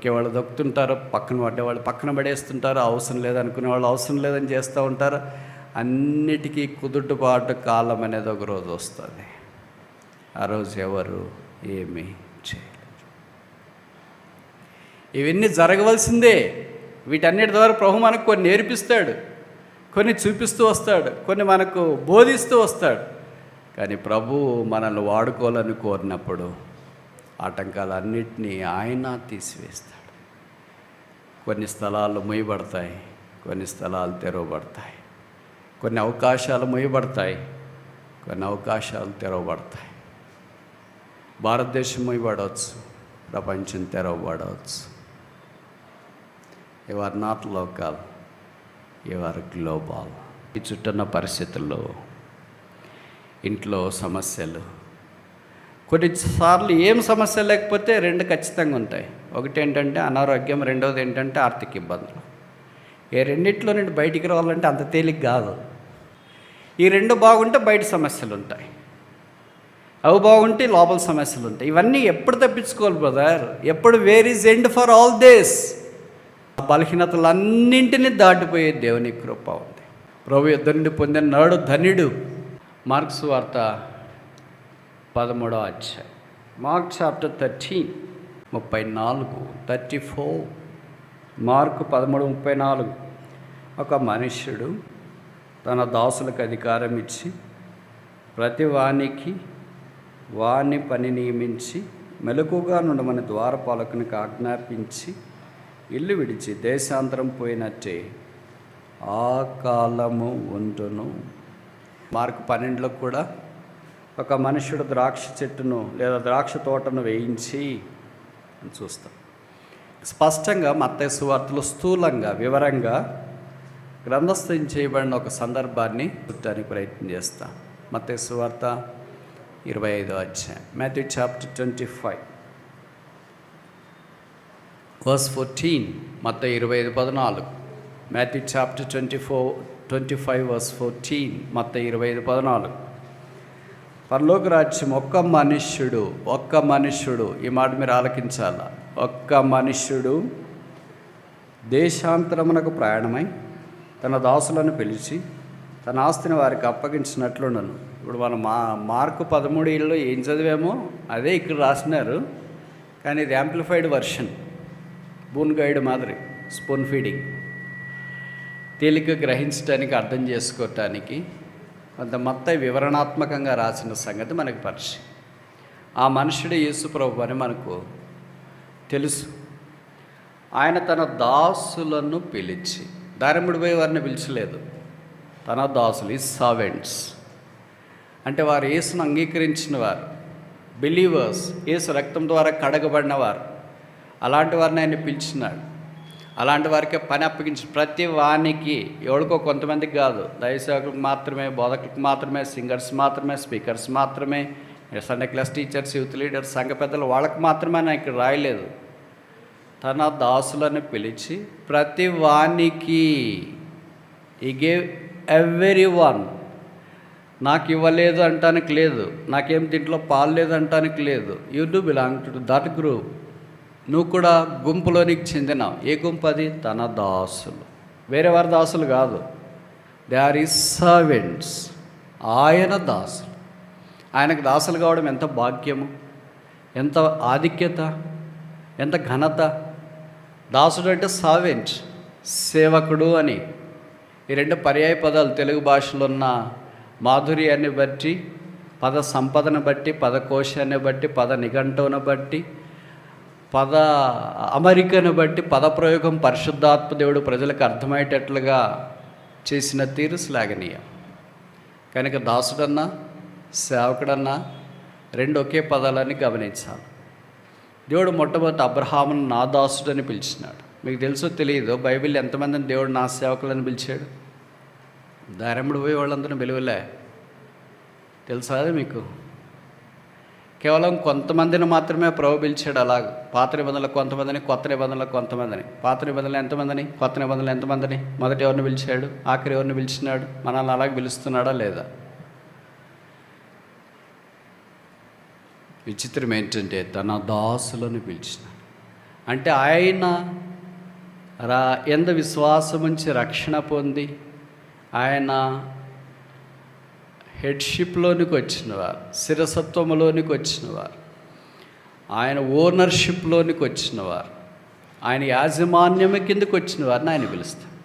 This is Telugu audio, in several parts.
దొక్కేవాళ్ళు దొక్కుతుంటారు, పక్కన పడ్డేవాళ్ళు పక్కన పడేస్తుంటారు, అవసరం లేదనుకునే వాళ్ళు అవసరం లేదని చేస్తూ ఉంటారు. అన్నిటికీ కుదుటబాటు కాలం అనేది ఒక రోజు వస్తుంది. ఆ రోజు ఎవరు ఏమీ చేయలేరు. ఇవన్నీ జరగవలసిందే. వీటన్నిటి ద్వారా ప్రభు మనకు కొన్ని నేర్పిస్తాడు, కొన్ని చూపిస్తూ వస్తాడు, కొన్ని మనకు బోధిస్తూ వస్తాడు. కానీ ప్రభు మనల్ని వాడుకోవాలని కోరినప్పుడు ఆటంకాలన్నింటినీ ఆయన తీసివేస్తాడు. కొన్ని స్థలాలు మూయబడతాయి, కొన్ని స్థలాలు తెరవబడతాయి. కొన్ని అవకాశాలు మూయబడతాయి, కొన్ని అవకాశాలు తెరవబడతాయి. భారతదేశం మూయబడవచ్చు, ప్రపంచం తెరవబడవచ్చు. You are not local, you are global. ఈ చుట్టూన్న పరిస్థితుల్లో, ఇంట్లో సమస్యలు, కొన్నిసార్లు ఏం సమస్య లేకపోతే రెండు ఖచ్చితంగా ఉంటాయి. ఒకటి ఏంటంటే అనారోగ్యం, రెండవది ఏంటంటే ఆర్థిక ఇబ్బందులు. ఈ రెండిట్లో నుండి బయటికి రావాలంటే అంత తేలిక కాదు. ఈ రెండు బాగుంటే బయట సమస్యలు ఉంటాయి, అవి బాగుంటే లోపల సమస్యలు ఉంటాయి. ఇవన్నీ ఎప్పుడు తప్పించుకోవాలి బ్రదర్? ఎప్పుడు where is end for all this? బలహీనతలన్నింటినీ దాటిపోయే దేవుని కృప ఉంది. ప్రభు యుద్ధ నుండి పొందిన నాడు ధన్యుడు. మార్కు సువార్త 13వ అధ్యాయం, మార్క్ చాప్టర్ 13, 34. మార్కు 13:34. ఒక మనుష్యుడు తన దాసులకు అధికారం ఇచ్చి ప్రతి వానికి వాని పని నియమించి మెలకుగా నుండమని ద్వారపాలకునికి ఆజ్ఞాపించి ఇల్లు విడిచి దేశాంతరం పోయినట్టే ఆ కాలము ఉండును. మార్కు 12లో కూడా ఒక మనుష్యుడు ద్రాక్ష చెట్టును లేదా ద్రాక్ష తోటను వేయించి అని చూస్తాం. స్పష్టంగా మత్తయి సువార్తలో స్థూలంగా వివరంగా గ్రంథస్థం చేయబడిన ఒక సందర్భాన్ని చూడటానికి ప్రయత్నం చేస్తాం. మత్తయి సువార్త 25వ అధ్యాయం, మాథ్యూ చాప్టర్ 25 verse 14. మత్తయి 25:14. Matthew chapter 25 verse 14. మత్తయి 25:14. పరలోక రాజ్యం ఒక్క మనుష్యుడు, ఈ మాట మీరు ఆలకించాల. ఒక్క మనుష్యుడు దేశాంతరమునకు ప్రయాణమై తన దాసులను పిలిచి తన ఆస్తిని వారికి అప్పగించినట్లుండను. ఇప్పుడు మనం మార్కు 13లో ఏం చదివామో అదే ఇక్కడ రాసినారు, కానీ ఇది యాంప్లిఫైడ్ వర్షన్, బూన్ గైడ్ మాదిరి, స్పూన్ ఫీడింగ్, తేలిక గ్రహించడానికి, అర్థం చేసుకోవటానికి కొంత మొత్తం వివరణాత్మకంగా రాసిన సంగతి మనకు పరిచయం. ఆ మనుషుడు యేసు ప్రభు అని మనకు తెలుసు. ఆయన తన దాసులను పిలిచి, దారిముడి పోయి వారిని పిలిచలేదు, తన దాసులు, ఈ సర్వెంట్స్ అంటే వారు యేసును అంగీకరించిన వారు, బిలీవర్స్, యేసు రక్తం ద్వారా కడగబడిన వారు. అలాంటి వారిని ఆయన పిలిచినాడు. అలాంటి వారికే పని అప్పగించి ప్రతి వానికి, ఎవరికో కొంతమందికి కాదు, దైవసేవకులకు మాత్రమే, బోధకులకు మాత్రమే, సింగర్స్ మాత్రమే, స్పీకర్స్ మాత్రమే, Sunday class teachers, youth leaders, సంఘ పెద్దలు, వాళ్ళకి మాత్రమే ఆయన ఇక్కడ రాయలేదు. తన దాసులను పిలిచి ప్రతి వానికి, ఈ గేవ్ ఎవ్రీ వన్. నాకు ఇవ్వలేదు అంటానికి లేదు, నాకేం దీంట్లో పాలు లేదు అంటానికి లేదు. You do belong to that group. నువ్వు కూడా గుంపులోనికి చెందినావు. ఏ గుంపు అది? తన దాసులు, వేరే వారి దాసులు కాదు. They are his servants. ఆయన దాసులు. ఆయనకు దాసులు కావడం ఎంత భాగ్యము, ఎంత ఆధిక్యత, ఎంత ఘనత. దాసుడు అంటే సర్వెంట్, సేవకుడు అని. ఈ రెండు పర్యాయ పదాలు తెలుగు భాషలో ఉన్న మాధుర్యాన్ని బట్టి, పద సంపదను బట్టి, పదకోశాన్ని బట్టి, పద నిఘంటువును బట్టి, పద అమరికను బట్టి, పదప్రయోగం పరిశుద్ధాత్మ దేవుడు ప్రజలకు అర్థమయ్యేటట్లుగా చేసిన తీరు శ్లాఘనీయం. కనుక దాసుడన్నా సేవకుడన్నా రెండు ఒకే పదాలని గమనించాలి. దేవుడు మొట్టమొదటి అబ్రహామును నా దాసుడని పిలిచినాడు. మీకు తెలుసో తెలియదు, బైబిల్ ఎంతమందిని దేవుడు నా సేవకులని పిలిచాడు? దారిముడు పోయి వాళ్ళందరినీ పిలువలే. తెలుసా అది మీకు? కేవలం కొంతమందిని మాత్రమే ప్రభు పిలిచాడు. అలాగ పాత నిబంధనలు కొంతమందిని, కొత్త నిబంధనలు కొంతమందిని. పాత నిబంధనలు ఎంతమందిని, కొత్త నిబంధనలు ఎంతమందిని? మొదటి ఎవరిని పిలిచాడు, ఆఖరి ఎవరిని పిలిచినాడు? మనల్ని అలాగే పిలుస్తున్నాడా లేదా? విచిత్రం ఏంటంటే తన దాసులను పిలిచినాడు. అంటే ఆయన ఎందు విశ్వాసం ఉంచి రక్షణ పొంది ఆయన హెడ్షిప్లోనికి వచ్చినవారు, శిరసత్వములోనికి వచ్చినవారు, ఆయన ఓనర్షిప్లోనికి వచ్చినవారు, ఆయన యాజమాన్యం కిందకు వచ్చిన వారిని ఆయన పిలుస్తారు.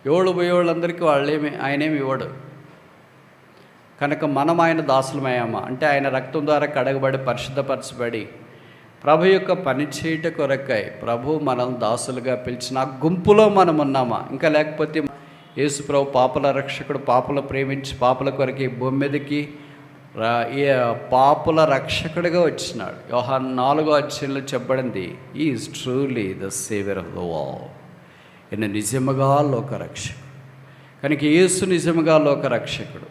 ఎవడు పోయేవాళ్ళందరికీ ఆయనేమి ఇవ్వడు. కనుక మనం ఆయన దాసులమయ్యామా అంటే ఆయన రక్తం ద్వారా కడగబడి పరిశుద్ధపరచబడి ప్రభు యొక్క పని చేయట కొరకై ప్రభు మనం దాసులుగా పిలిచిన ఆ గుంపులో మనం ఉన్నామా? ఇంకా లేకపోతే యేసు ప్రభు పాపుల రక్షకుడు, పాపుల ప్రేమించి పాపుల కొరకు ఈ భూమి మీదకి పాపుల రక్షకుడిగా వచ్చినాడు. యోహాను 4వ అధ్యాయంలో చెప్పబడింది, is truly the saviour of the world. ఈయన నిజముగా లోకరక్షకుడు. కనుక యేసు నిజముగా లోకరక్షకుడు.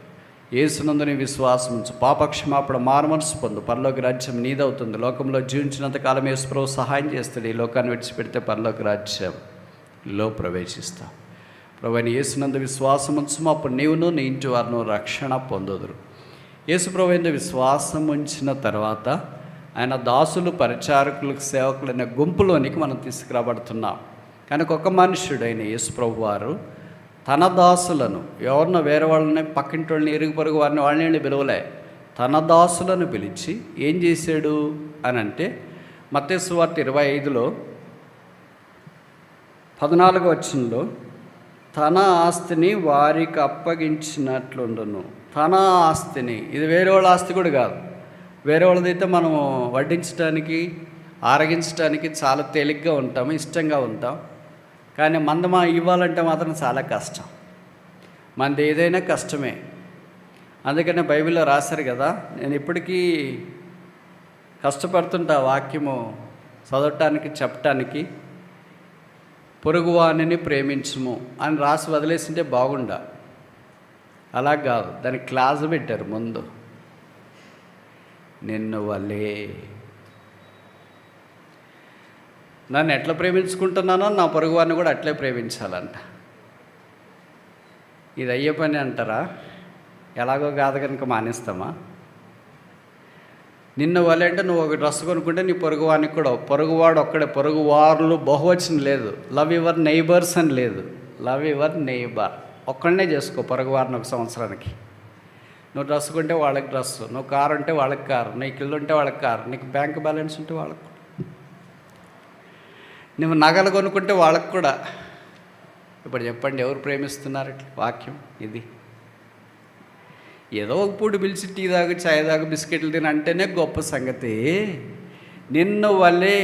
యేసునందు నీ విశ్వాసం ఉంచు, పాపక్షమాపణ మారుమనసు పొందు, పరలోక రాజ్యం నీదవుతుంది. లోకంలో జీవించినంత కాలం యేసు ప్రభు సహాయం చేస్తాడు. ఈ లోకాన్ని విడిచిపెడితే పరలోక రాజ్యంలో ప్రవేశిస్తాం. ప్రభు అని యేసునందు విశ్వాసం ఉంచుము, అప్పుడు నీవును నీ ఇంటి వారిను రక్షణ పొందుదురు. యేసు ప్రభు యందు విశ్వాసం ఉంచిన తర్వాత ఆయన దాసులు, పరిచారకులకు, సేవకులైన గుంపులోనికి మనం తీసుకురాబడుతున్నాం. కనుక ఒక మనుష్యుడైన యేసు ప్రభు వారు తన దాసులను, ఎవరినో వేరే వాళ్ళని, పక్కింటి వాళ్ళని, ఇరుగు పొరుగు వారిని, వాళ్ళని పిలవలే, తన దాసులను పిలిచి ఏం చేశాడు అని అంటే మత్తయి సువార్త 25లో 14వ వచనంలో తన ఆస్తిని వారికి అప్పగించినట్లుండును. తన ఆస్తిని, ఇది వేరే వాళ్ళ ఆస్తి కూడా కాదు. వేరే వాళ్ళదైతే మనం వడ్డించడానికి, ఆరగించడానికి చాలా తేలిగ్గా ఉంటాము, ఇష్టంగా ఉంటాం. కానీ మందమా ఇవ్వాలంటే మాత్రం చాలా కష్టం. మనది ఏదైనా కష్టమే. అందుకనే బైబిల్లో రాశారు కదా, నేను ఇప్పటికీ కష్టపడుతుంటా వాక్యము చదవటానికి, చెప్పటానికి. పొరుగువాణిని ప్రేమించుము అని రాసి వదిలేసింటే బాగుండా. అలా కాదు, దానికి క్లాస్ పెట్టారు ముందు. నిన్ను వల్లే నన్ను ఎట్లా ప్రేమించుకుంటున్నానో నా పొరుగువారిని కూడా అట్లే ప్రేమించాలంట. ఇది అయ్యే పని అంటారా? ఎలాగో కాదు కనుక మానేస్తామా? నిన్ను వల్లే అంటే నువ్వు ఒక డ్రెస్ కొనుక్కుంటే నీ పొరుగువానికి కూడా, పొరుగువాడు ఒక్కడే, పొరుగువారులు బహువచనం లేదు. లవ్ యువర్ నైబర్స్ అని లేదు, లవ్ యువర్ నైబర్. ఒక్కడనే చేసుకో పొరుగువారిని ఒక సంవత్సరానికి. నువ్వు డ్రెస్ కొంటే వాళ్ళకి డ్రెస్సు, నువ్వు కారు ఉంటే వాళ్ళకి కారు, నీకు ఇల్లు ఉంటే వాళ్ళకి కారు, నీకు బ్యాంక్ బ్యాలెన్స్ ఉంటే వాళ్ళకి, నువ్వు నగలు కొనుక్కుంటే వాళ్ళకు కూడా. ఇప్పుడు చెప్పండి, ఎవరు ప్రేమిస్తున్నారు ఇట్లా? వాక్యం ఇది. ఏదో ఒక పూట పిలిచి టీ దాకా, చాయ్ దాకా, బిస్కెట్లు తిని అంటేనే గొప్ప సంగతి. నిన్ను వల్లే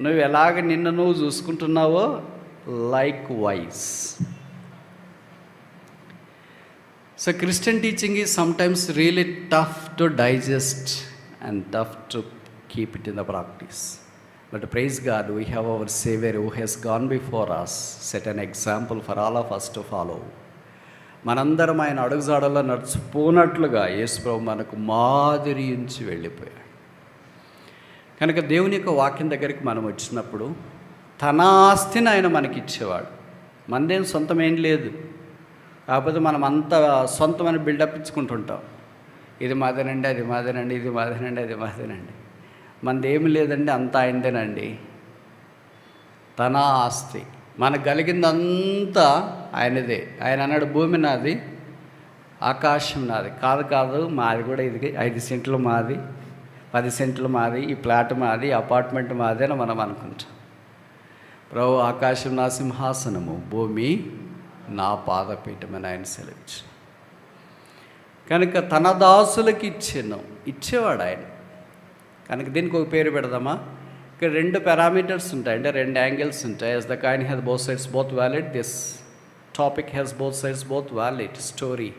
నువ్వు ఎలాగ నిన్ను నువ్వు చూసుకుంటున్నావో likewise. So Christian teaching is sometimes really tough to digest and tough to keep it in the practice. But praise God, we have our Savior who has gone before us, set an example for all of us to follow. మనందరం ఆయన అడుగుజాడల్లో నడుచుపోనట్లుగా యేసు ప్రభు మనకు మాదిరి ఉంచి వెళ్ళిపోయాడు. కనుక దేవుని యొక్క వాక్యం దగ్గరికి మనం వచ్చినప్పుడు తన ఆస్తిని ఆయన మనకి ఇచ్చేవాడు. మనదేం సొంతం ఏం లేదు. కాకపోతే మనం అంతా సొంతమని బిల్డప్ ఇచ్చుకుంటుంటాం. ఇది మాదేనండి, అది మాదేనండి, ఇది మాదేనండి, అది మాదేనండి. మనది ఏమి లేదండి, అంతా ఆయనదేనండి. తన ఆస్తి మనకు కలిగిందంతా ఆయనదే. ఆయన అన్నాడు, భూమి నాది, ఆకాశం నాది. కాదు మాది కూడా ఇది 5 సెంట్లు మాది, 10 సెంట్లు మాది, ఈ ప్లాట్ మాది, అపార్ట్మెంట్ మాది అని మనం అనుకుంటాం. ప్రభు ఆకాశం నా సింహాసనము, భూమి నా పాదపీఠమని ఆయన సెలవిచ్చు. కనుక తన దాసులకి ఇచ్చేవాడు ఆయన. కనుక దీనికి ఒక పేరు పెడదామా? ఇక్కడ 2 పారామీటర్స్ ఉంటాయి, అంటే 2 యాంగిల్స్ ఉంటాయి. As the coin has both sides both valid, this topic has both sides both valid story.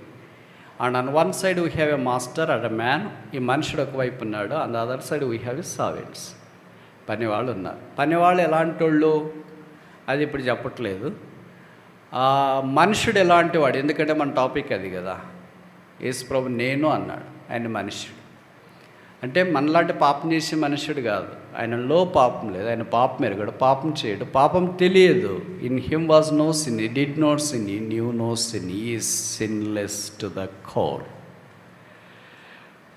And on one side we have a master and a man. ఈ మనుషుడు ఒకవైపు ఉన్నాడు. On the other side we have a servants. పనివాళ్ళు ఉన్నారు. పనివాళ్ళు ఎలాంటి వాళ్ళు అది ఇప్పుడు చెప్పట్లేదు. మనుషుడు ఎలాంటి వాడు, ఎందుకంటే మన టాపిక్ అది కదా. యేసు ప్రభు నేను అన్నాడు, ఆయన మనుష్యుడు. అంటే మనలాంటి పాపం చేసే మనుష్యుడు కాదు. ఆయనలో పాపం లేదు, ఆయన పాపం ఎరగడు, పాపం చేయడు, పాపం తెలియదు. In him was no sin, he did not sin, he knew no sin, he is sinless to the core.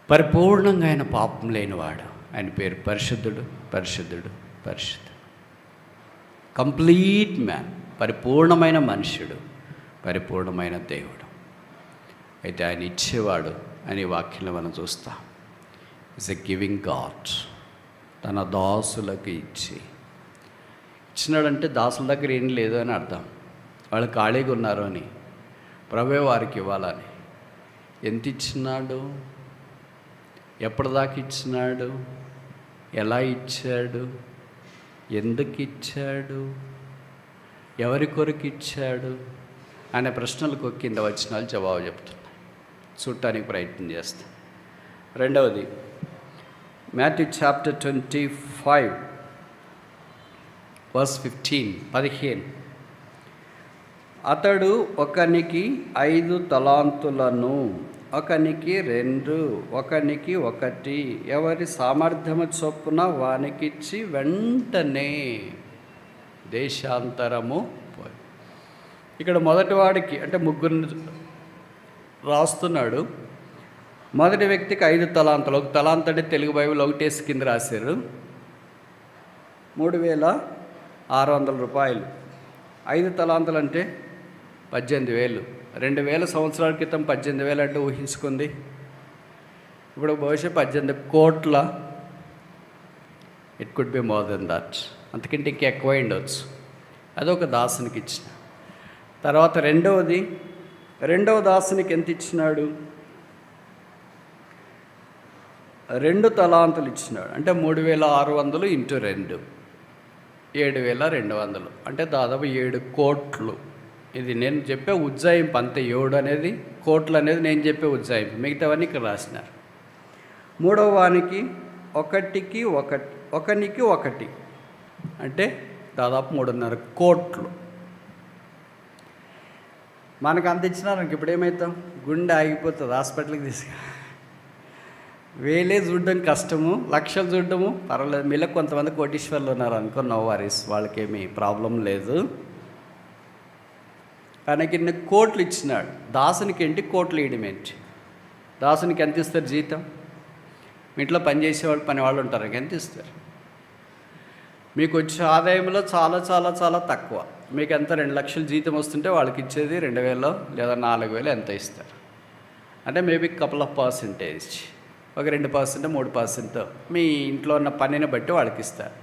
పరిపూర్ణంగా ఆయన పాపం లేనివాడు. ఆయన పేరు పరిశుద్ధుడు, పరిశుద్ధుడు, పరిశుద్ధుడు. కంప్లీట్ మ్యాన్, పరిపూర్ణమైన మనుష్యుడు, పరిపూర్ణమైన దేవుడు. అయితే ఆయన ఇచ్చేవాడు అని వాక్యంలో మనం చూస్తాం. It's a giving God. తన దాసులకు ఇచ్చినాడంటే దాసుల దగ్గర ఏం లేదు అని అర్థం. వాళ్ళు ఖాళీగా ఉన్నారు అని, ప్రభువే వారికి ఇవ్వాలని. ఎంత ఇచ్చినాడు, ఎప్పటిదాకా ఇచ్చినాడు, ఎలా ఇచ్చాడు, ఎందుకు ఇచ్చాడు, ఎవరి కొరకు ఇచ్చాడు అనే ప్రశ్నలకు కింద వచనాలు జవాబు చెప్తున్నాయి. చూడటానికి ప్రయత్నం చేస్తాం. రెండవది మాథ్యూ చాప్టర్ 25 verse 15. అతడు ఒకనికి 5 తలాంతులను, ఒకనికి 2, ఒకనికి 1, ఎవరి సామర్థ్యము చొప్పున వానికిచ్చి వెంటనే దేశాంతరము పోయి. ఇక్కడ మొదటివాడికి అంటే ముగ్గురిని రాస్తున్నాడు. మొదటి వ్యక్తికి 5 తలాంతులు. 1 తలాంతు అంటే తెలుగు బైబిల్ ఒకటేసి కింద రాశారు. 3,600 రూపాయలు. 5 తలాంతులు అంటే 18,000. 2,000 సంవత్సరాల క్రితం 18,000 అంటే ఊహించుకుంది. ఇప్పుడు బహుశా 18 కోట్ల, it could be more than that, అంతకంటే ఇంకా ఎక్కువ ఉండవచ్చు. అదొక దాసునికి ఇచ్చిన. తర్వాత రెండవ దాసునికి ఎంత ఇచ్చినాడు? 2 తలాంతులు ఇచ్చినాడు. అంటే 3,600 ఇంటూ 2, 7,200, అంటే దాదాపు 7 కోట్లు. ఇది నేను చెప్పే ఉజ్జాయింపు అంతే. 7 అనేది కోట్లు అనేది నేను చెప్పే ఉజ్జాయింపు, మిగతావన్నీ ఇక్కడ రాసినారు. మూడవ వానికి ఒకనికి 1 అంటే దాదాపు 3.5 కోట్లు. మనకు అంత ఇచ్చినారు ఇంక ఇప్పుడు ఏమవుతాం? గుండె ఆగిపోతుంది, హాస్పిటల్కి తీసుకు. వేలే చూడడం కష్టము, లక్షలు చూడడము పర్వాలేదు. మీలో కొంతమంది కోటీశ్వర్లు ఉన్నారు అనుకో, నో వరీస్, వాళ్ళకేమీ ప్రాబ్లం లేదు. ఆయనకి ఇన్ని కోట్లు ఇచ్చినాడు. దాసునికి ఏంటి కోట్లు ఇవ్వడం ఏంటి? దాసునికి ఎంత ఇస్తారు జీతం? మీ ఇంట్లో పనిచేసేవాళ్ళు పనివాళ్ళు ఉంటారు, ఎంత ఇస్తారు? మీకు వచ్చే ఆదాయంలో చాలా చాలా చాలా తక్కువ. మీకు ఎంత 2 లక్షలు జీతం వస్తుంటే వాళ్ళకి ఇచ్చేది 2,000 లేదా 4,000 ఎంత ఇస్తారు? అంటే మేబీ కపుల్ ఆఫ్ పర్సెంటేజ్, ఒక 2%, 3% మీ ఇంట్లో ఉన్న పనిని బట్టి వాళ్ళకి ఇస్తారు.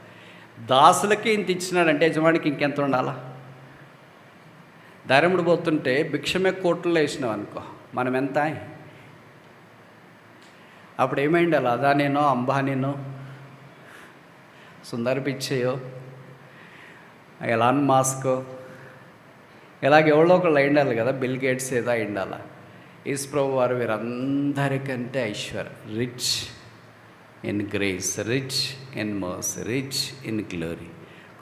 దాసులకి ఇంత ఇచ్చినాడంటే యజమానికి ఇంకెంత ఉండాలా? ధరముడు పోతుంటే భిక్షమే కోట్లలో వేసినాం అనుకో, మనం ఎంత? అప్పుడు ఏమైంది? అలా అదానీనో, అంబానీనో, సుందర్ పిచ్చయో, ఎలాన్ మాస్కో, ఇలాగ ఎవరో ఒకళ్ళు అయిండాలి కదా, బిల్ గేట్స్ ఏదో అయిండాలా. యేసు ప్రభు వారు వీరందరికంటే rich in grace, rich in mercy, rich in glory.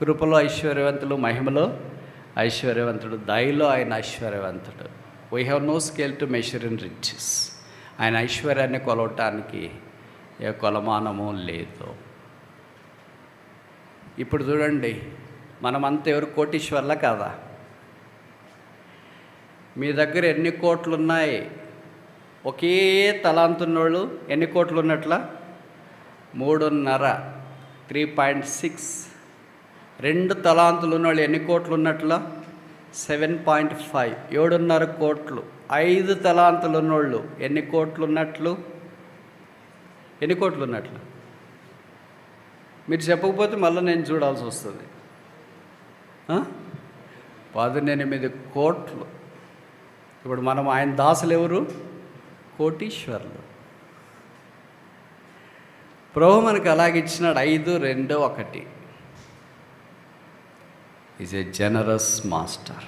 కృపలో ఐశ్వర్యవంతులు, మహిమలో ఐశ్వర్యవంతుడు, దయలో ఆయన ఐశ్వర్యవంతుడు. We have no scale to measure in riches. ఆయన ఐశ్వర్యాన్ని కొలవటానికి ఏ కొలమానము లేదు. ఇప్పుడు చూడండి, మనమంతా ఎవరు కోటీశ్వర్లా కాదా? మీ దగ్గర ఎన్ని కోట్లు ఉన్నాయి? ఒకే తలాంతున్నోళ్ళు ఎన్ని కోట్లు ఉన్నట్ల? 3.5, 3.6. 2 తలాంతులు ఉన్నోళ్ళు ఎన్ని కోట్లు ఉన్నట్ల? 7.5, 7.5 కోట్లు. 5 తలాంతులు ఉన్నోళ్ళు ఎన్ని కోట్లు ఉన్నట్లు? ఎన్ని కోట్లు ఉన్నట్లు? మీరు చెప్పకపోతే మళ్ళీ నేను చూడాల్సి వస్తుంది. 18 కోట్లు. ఇప్పుడు మనం ఆయన దాసులు ఎవరు? కోటీశ్వర్లు. ప్రభు మనకు అలాగే ఇచ్చినాడు. 5, 2, 1. ఈజ్ ఏ జనరస్ మాస్టర్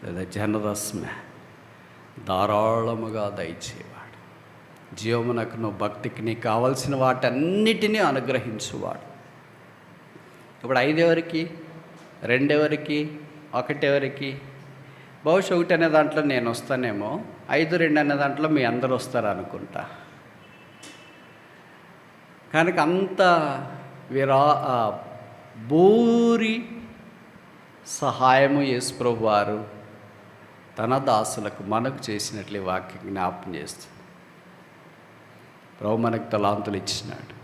లేదా జనరస్ మ్యాన్. ధారాళముగా దయచేవాడు. జీవమునకును భక్తికి నీకు కావలసిన వాటన్నిటినీ అనుగ్రహించువాడు. ఇప్పుడు 5 ఎవరికి? 2 ఎవరికి? 1 ఎవరికి? బహుశా 1 అనే దాంట్లో నేను వస్తానేమో, 5, 2 అనే దాంట్లో మీ అందరూ వస్తారు అనుకుంటా. కనుక అంత భూరి సహాయము యేసు ప్రభు వారు తన దాసులకు మనకు చేసినట్లు వాక్యం జ్ఞాపకం చేస్తుంది. ప్రభు మనకు తలాంతులు ఇచ్చినాడు.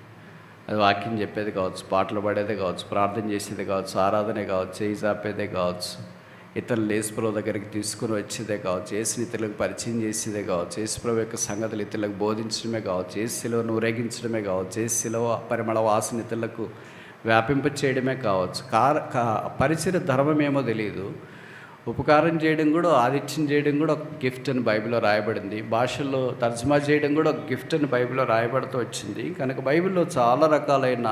అది వాక్యం చెప్పేది కావచ్చు, పాటలు పాడేదే కావచ్చు, ప్రార్థన చేసేదే కావచ్చు, ఆరాధనే కావచ్చు, చేయి చాపేదే కావచ్చు, ఇతరులు యేసుప్రభు దగ్గరికి తీసుకుని వచ్చేదే కావచ్చు, యేసుని ఇతరులకు పరిచయం చేసేదే కావచ్చు, యేసుప్రభు యొక్క సంగతులు ఇతరులకు బోధించడమే కావచ్చు, యేసులో ఊరేగించడమే కావచ్చు, యేసులో పరిమళ వాసన ఇతరులకు వ్యాపింప చేయడమే కావచ్చు. పరిచయ ధర్మం ఏమో తెలియదు. ఉపకారం చేయడం కూడా, ఆతిథ్యం చేయడం కూడా ఒక గిఫ్ట్ అని బైబిల్లో రాయబడింది. భాషల్లో తర్జుమా చేయడం కూడా ఒక గిఫ్ట్ అని బైబిల్లో రాయబడుతూ వచ్చింది. కనుక బైబిల్లో చాలా రకాలైన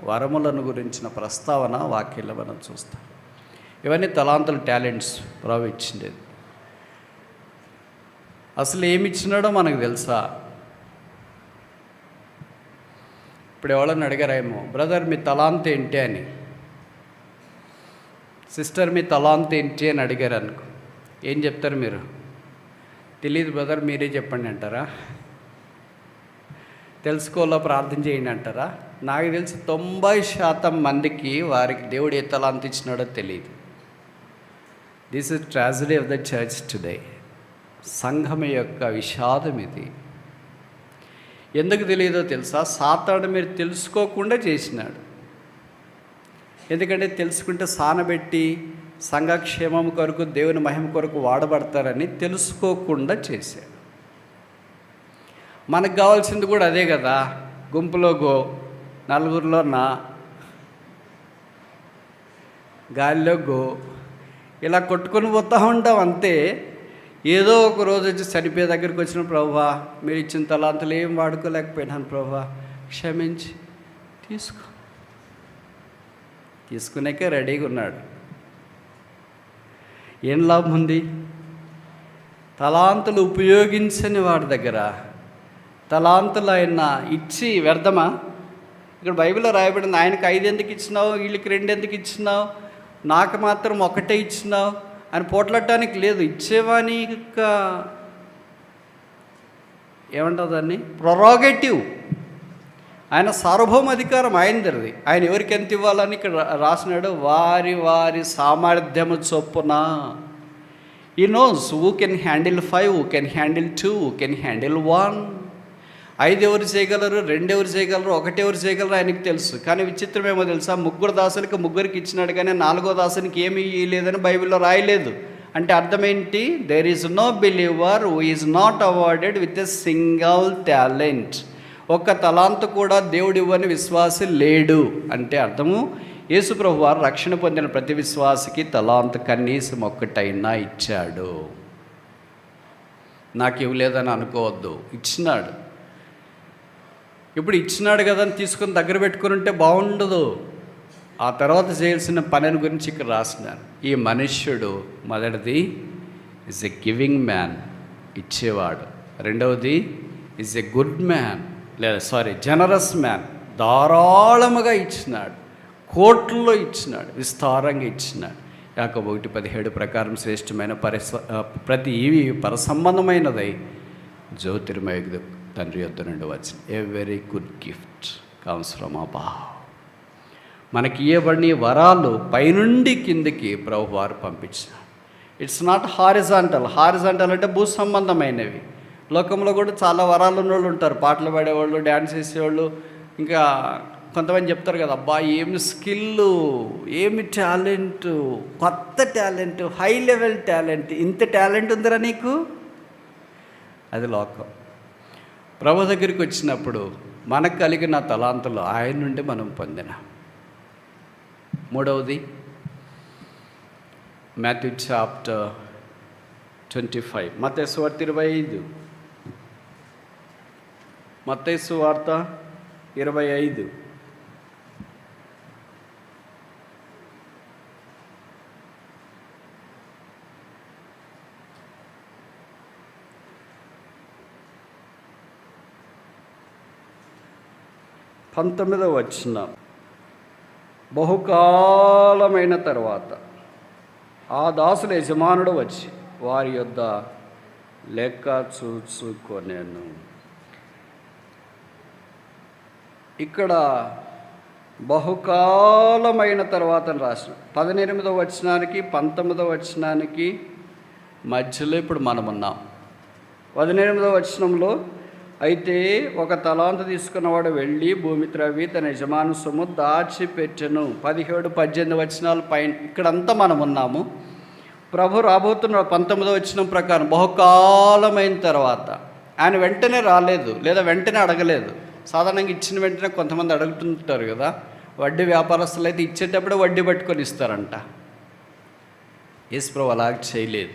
వరములను గురించిన ప్రస్తావన వాక్యాల్లో మనం చూస్తాం. ఇవన్నీ తలాంతుల టాలెంట్స్ ప్రభు ఇచ్చిండేది. అసలు ఏమి ఇచ్చినాడో మనకు తెలుసా? ఇప్పుడు ఎవరన్నా అడిగారేమో, బ్రదర్ మీ తలాంత్ ఏంటి అని, సిస్టర్ మీ తలాంత్ ఏంటి అని అడిగారు అనుకో, ఏం చెప్తారు మీరు? తెలియదు బ్రదర్ మీరే చెప్పండి అంటారా? తెలుసుకోవాలో ప్రార్థన చేయండి అంటారా? నాకు తెలిసి 90% మందికి వారికి దేవుడు ఏ తలాంత్ ఇచ్చినాడో తెలియదు. This is tragedy of the church today. సంఘం యొక్క విషాదం ఇది. ఎందుకు తెలియదో తెలుసా? సాతాను మీరు తెలుసుకోకుండా చేసినాడు. ఎందుకంటే తెలుసుకుంటే సానబెట్టి సంఘక్షేమం కొరకు, దేవుని మహిమ కొరకు వాడబడతారని తెలుసుకోకుండా చేశాడు. మనకు కావాల్సింది కూడా అదే కదా. గుంపులో గో, నలుగురిలో నా, గాలిలో గో, ఇలా కొట్టుకొని పోతూ ఉంటాం అంతే. ఏదో ఒక రోజు వచ్చి చనిపోయే దగ్గరికి వచ్చిన, ప్రభువా మీరు ఇచ్చిన తలాంతులు ఏం వాడుకోలేకపోయినాను ప్రభువా, క్షమించి తీసుకునేకే రెడీగా ఉన్నాడు. ఏం లాభం ఉంది? తలాంతులు ఉపయోగించని వాడి దగ్గర తలాంతులు ఆయన ఇచ్చి వ్యర్థమా? ఇక్కడ బైబిల్లో రాయబడింది, ఆయనకు 5 ఎందుకు ఇచ్చినావు, వీళ్ళకి 2 ఎందుకు ఇచ్చినావు, నాకు మాత్రం 1 ఇచ్చినావు అని పోట్లాడటానికి లేదు. ఇచ్చేవాని యొక్క ఏమంటారు దాన్ని, ప్రొరాగేటివ్. ఆయన సార్వభౌమ అధికారం ఆయనది. ఆయన ఎవరికి ఎంత ఇవ్వాలని ఇక్కడ రాసినాడు, వారి వారి సామర్థ్యము చొప్పున. ఈ knows who can handle 5, who can handle 2, who can handle 1. 5 ఎవరు చేయగలరు, 2 ఎవరు చేయగలరు, 1 ఎవరు చేయగలరు ఆయనకి తెలుసు. కానీ విచిత్రం ఏమో తెలుసా? 3 దాసులకి 3 ఇచ్చినాడు, కానీ 4వ దాసునికి ఏమీ ఇవ్వలేదని బైబిల్లో రాయలేదు. అంటే అర్థం ఏంటి? There is no believer who is not awarded with a single talent. 1 తలాంతు కూడా దేవుడు ఇవ్వని విశ్వాసి లేడు. అంటే అర్థము, యేసు ప్రభు వారు రక్షణ పొందిన ప్రతి విశ్వాసికి తలాంతు కనీసం 1 ఇచ్చాడు. నాకు ఇవ్వలేదని అనుకోవద్దు, ఇచ్చినాడు. ఇప్పుడు ఇచ్చినాడు కదా అని తీసుకొని దగ్గర పెట్టుకుని ఉంటే బాగుండదు. ఆ తర్వాత చేయాల్సిన పనిని గురించి ఇక్కడ రాసినాను. ఈ మనుష్యుడు మొదటిది ఈజ్ ఎ గివింగ్ మ్యాన్, ఇచ్చేవాడు. రెండవది is a good man, generous man, ధారాళముగా ఇచ్చినాడు, కోట్లలో ఇచ్చినాడు, విస్తారంగా ఇచ్చినాడు. యాకోబు 1:17 ప్రకారం శ్రేష్టమైన ప్రతి ఇవి పరసంబంధమైనదై జ్యోతిర్మయ తండ్రి యొద్ద నుండి వచ్చిన a very good gift comes from above. మనకి ఇవ్వబడిన వరాలు పైనుండి కిందికి ప్రభు వారు పంపించినాడు. It's not horizontal. హారిజాంటల్ అంటే భూ సంబంధమైనవి. లోకంలో కూడా చాలా వరాలు ఉన్నోళ్ళు ఉంటారు, పాటలు పాడేవాళ్ళు, డ్యాన్స్ చేసేవాళ్ళు. ఇంకా కొంతమంది చెప్తారు కదా, అబ్బా ఏమి స్కిల్లు, ఏమి టాలెంటు, కొత్త టాలెంట్, హై లెవెల్ టాలెంట్, ఇంత టాలెంట్ ఉందిరా నీకు. అది లోకం. ప్రభు దగ్గరికి వచ్చినప్పుడు మనకు కలిగిన తలాంతులు ఆయన నుండి మనం పొందిన. మూడవది మాథ్యూ చాప్టర్ 25, మత్తయి సువార్త 25, మత్తయి సువార్త 25. వచనం, బహుకాలమైన తర్వాత ఆ దాసుల యజమానుడు వచ్చి వారి యొద్ద లెక్క చూచుకొనెను. ఇక్కడ బహుకాలమైన తర్వాత అని రాసిన 18వ వచనానికి 19వ వచనానికి మధ్యలో ఇప్పుడు మనం ఉన్నాం. 18వ వచనంలో అయితే ఒక తలాంతు తీసుకున్నవాడు వెళ్ళి భూమి త్రవ్వి తన యజమాను సొమ్ము దాచిపెట్టెను. 17-18 వచనాల పైన ఇక్కడంతా మనం ఉన్నాము. ప్రభు రాబోతున్న 19వ వచనం ప్రకారం బహుకాలమైన తర్వాత, ఆయన వెంటనే రాలేదు లేదా వెంటనే అడగలేదు. సాధారణంగా ఇచ్చిన వెంటనే కొంతమంది అడుగుతుంటారు కదా, వడ్డీ వ్యాపారస్తులు అయితే ఇచ్చేటప్పుడే వడ్డీ పట్టుకొని ఇస్తారంట. యేసు ప్రభు అలాగ చేయలేదు.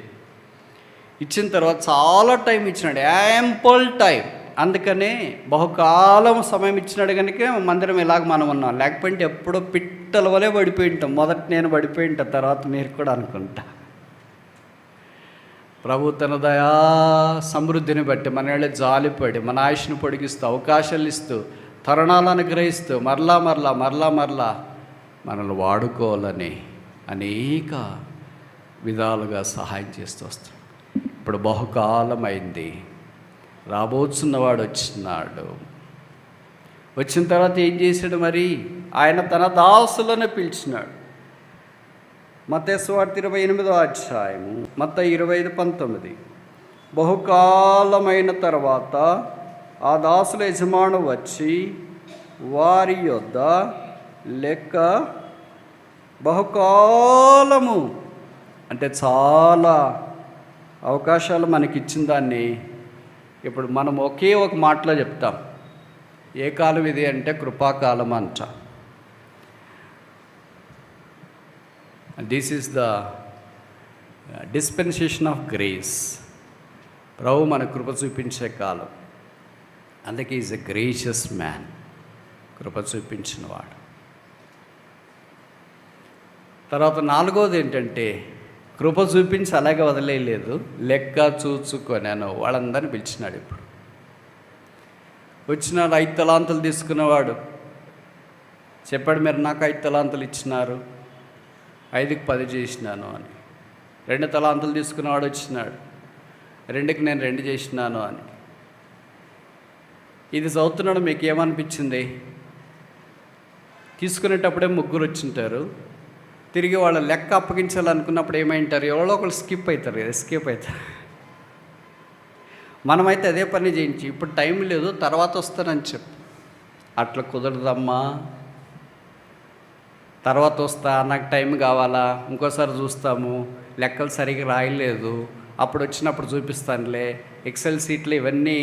ఇచ్చిన తర్వాత చాలా టైం ఇచ్చినాడు, యాంపుల్ టైం. అందుకనే బహుకాలం సమయం ఇచ్చినాడు కనుక మందిరం ఇలాగ మనం ఉన్నాం. లేకపోతే ఎప్పుడో పిట్టల వలె పడిపోయి ఉంటాం. మొదట నేను పడిపోయి ఉంటా, తర్వాత మీరు కూడా అనుకుంటా. ప్రభు తన దయా సమృద్ధిని బట్టి మన జాలిపడి మన ఆయుష్ను పొడిగిస్తూ, అవకాశాలు ఇస్తూ, తరుణాలు అనుగ్రహిస్తూ మరలా మనల్ని వాడుకోవాలని అనేక విధాలుగా సహాయం చేస్తూ వస్తాం. ఇప్పుడు బహుకాలం అయింది, రాబోతున్నవాడు వచ్చినాడు. వచ్చిన తర్వాత ఏం చేశాడు మరి? ఆయన తన దాసులను పిలిచినాడు. మత్తయి సువార్త 28వ అధ్యాయము, మత్తయి 25:19. బహుకాలమైన తర్వాత ఆ దాసుల యజమాను వచ్చి వారి యొద్ద లెక్క, బహుకాలము అంటే చాలా అవకాశాలు మనకిచ్చిన దాన్ని ఇప్పుడు మనం ఒకే ఒక మాటలో చెప్తాం. ఏ కాలం ఇది అంటే కృపాకాలం అంట. This is the dispensation of grace. ప్రభు మన కృప చూపించే కాలం. అందుకే ఈజ్ ఎ గ్రేషియస్ మ్యాన్, కృప చూపించినవాడు. తర్వాత 4వది ఏంటంటే, కృప చూపించి అలాగే వదిలేయలేదు, లెక్క చూచుకొనాను. వాళ్ళందరినీ పిలిచినాడు. ఇప్పుడు వచ్చినాడు. 5 తలాంతులు తీసుకున్నవాడు చెప్పాడు, మీరు నాకు 5 తలాంతులు ఇచ్చినారు, 5కి 10 చేసినాను అని. 2 తలాంతులు తీసుకున్నవాడు వచ్చినాడు, 2కి నేను 2 చేసినాను అని. ఇది చదువుతున్నాడు, మీకు ఏమనిపించింది? తీసుకునేటప్పుడే 3 వచ్చింటారు, తిరిగి వాళ్ళ లెక్క అప్పగించాలనుకున్నప్పుడు ఏమైంటారు? ఎవరో ఒకళ్ళు ఎస్కేప్ అవుతారు. మనమైతే అదే పని చేయించి, ఇప్పుడు టైం లేదు తర్వాత వస్తానని చెప్పు. అట్లా కుదరదమ్మా. తర్వాత వస్తా, నాకు టైం కావాలా, ఇంకోసారి చూస్తాము, లెక్కలు సరిగ్గా రాయలేదు, అప్పుడు వచ్చినప్పుడు చూపిస్తానులే, ఎక్సెల్ సీట్లు ఇవన్నీ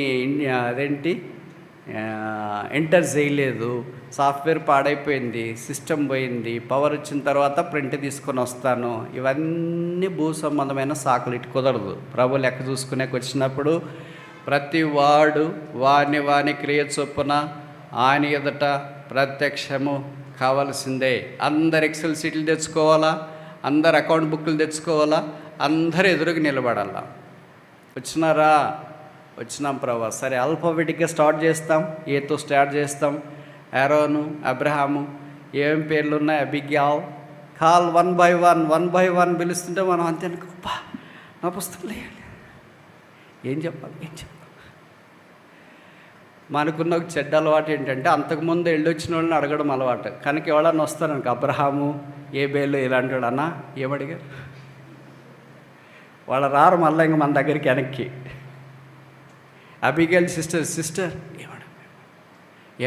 ఎంటర్ చేయలేదు, సాఫ్ట్వేర్ పాడైపోయింది, సిస్టమ్ పోయింది, పవర్ వచ్చిన తర్వాత ప్రింట్ తీసుకొని వస్తాను, ఇవన్నీ భూ సంబంధమైన సాకులు. ఇటు కుదరదు. ప్రభు లెక్క చూసుకునేకి వచ్చినప్పుడు ప్రతి వాడు వాని క్రియ చొప్పున ఆయన ఎదుట ప్రత్యక్షము కావాల్సిందే. అందరు ఎక్సెల్ సీట్లు తెచ్చుకోవాలా, అందరు అకౌంట్ బుక్లు తెచ్చుకోవాలా, అందరు ఎదురుగా నిలబడాలా. వచ్చినాం ప్రభా, సరే ఆల్ఫాబెటిక్గా స్టార్ట్ చేస్తాం, ఏతో స్టార్ట్ చేస్తాం. ఆరోను, అబ్రహాము, ఏం పేర్లు ఉన్నాయి, అబిగ్యాల్, కాల్ 1 by 1 పిలుస్తుంటే మనం అంతే అనుకోప్పా, నా పుస్తకం లేయాలి, ఏం చెప్పాలి. మనకున్న ఒక చెడ్డ అలవాటు ఏంటంటే, అంతకుముందు వెళ్ళొచ్చిన వాళ్ళని అడగడం అలవాటు. కనుక ఎవడన్నా వస్తారనుకో, అబ్రహాము, ఏ బేలు ఇలాంటి వాడు, అన్నా ఏమడిగారు? వాళ్ళు రారు మళ్ళీ ఇంక మన దగ్గరికి వెనక్కి. అబిగేల్ సిస్టర్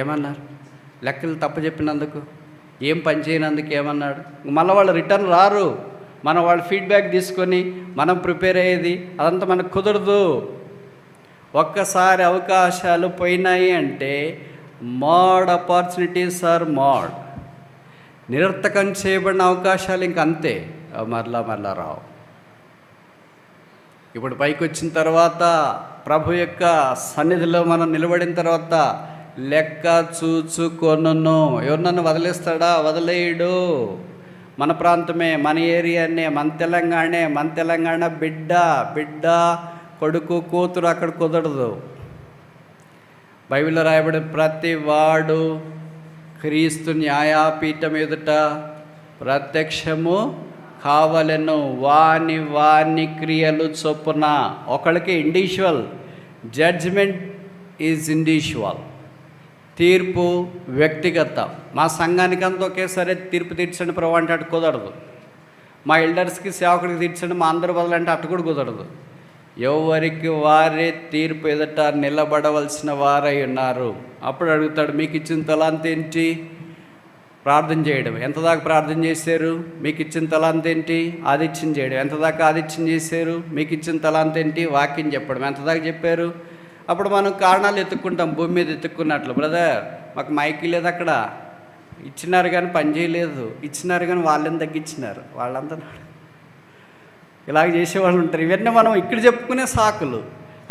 ఏమన్నారు? లెక్కలు తప్పు చెప్పినందుకు, ఏం పని చేయనందుకు ఏమన్నాడు? మళ్ళీ వాళ్ళు రిటర్న్ రారు. మనం వాళ్ళ ఫీడ్బ్యాక్ తీసుకొని మనం ప్రిపేర్ అయ్యేది అదంతా మనకు కుదరదు. ఒక్కసారి అవకాశాలు పోయినాయి అంటే ఆపర్చునిటీస్ ఆర్ నిరర్థకం చేయబడిన అవకాశాలు ఇంక అంతే, మరలా రావు. ఇప్పుడు పైకి వచ్చిన తర్వాత, ప్రభు యొక్క సన్నిధిలో మనం నిలబడిన తర్వాత లెక్క చూచుకొనును. ఎవరినన్ను వదిలేస్తాడా? వదిలేయడు. మన ప్రాంతమే, మన ఏరియానే, మన తెలంగాణ బిడ్డ కొడుకు కూతురు అక్కడ కుదరదు. బైబిల్లో రాయబడిన ప్రతి వాడు క్రీస్తు న్యాయపీఠం ఎదుట ప్రత్యక్షము కావలెను, వాని క్రియలు చొప్పున. ఒకళ్ళకి ఇండివిజువల్, జడ్జిమెంట్ ఈజ్ ఇండివిజువల్, తీర్పు వ్యక్తిగత. మా సంఘానికి అంతా ఒకేసారి తీర్పు తీర్చండి ప్రభు అంటే అటు కుదరదు. మా ఎల్డర్స్కి సేవకుడికి తీర్చండి, మా అందరు బదులంటే అటు కూడా కుదరదు. ఎవరికి వారే తీర్పు ఎదుట నిలబడవలసిన వారై ఉన్నారు. అప్పుడు అడుగుతాడు, మీకు ఇచ్చిన తలాంత్ ఏంటి? ప్రార్థన చేయడం. ఎంత దాకా ప్రార్థన చేశారు? మీకు ఇచ్చిన తలాంత్ ఏంటి? ఆదిత్యం చేయడం. ఎంత దాకా ఆదిత్యం చేశారు? మీకు ఇచ్చిన తలాంత్ ఏంటి? వాక్యం చెప్పడం. ఎంత దాకా చెప్పారు? అప్పుడు మనం కారణాలు ఎత్తుక్కుంటాం, భూమి మీద ఎత్తుక్కున్నట్లు. బ్రదర్, మాకు మైకి లేదు, అక్కడ ఇచ్చినారు కానీ పని చేయలేదు, ఇచ్చినారు కానీ వాళ్ళని తగ్గించినారు, వాళ్ళంతా ఇలాగ చేసేవాళ్ళు ఉంటారు. ఇవన్నీ మనం ఇక్కడ చెప్పుకునే సాకులు.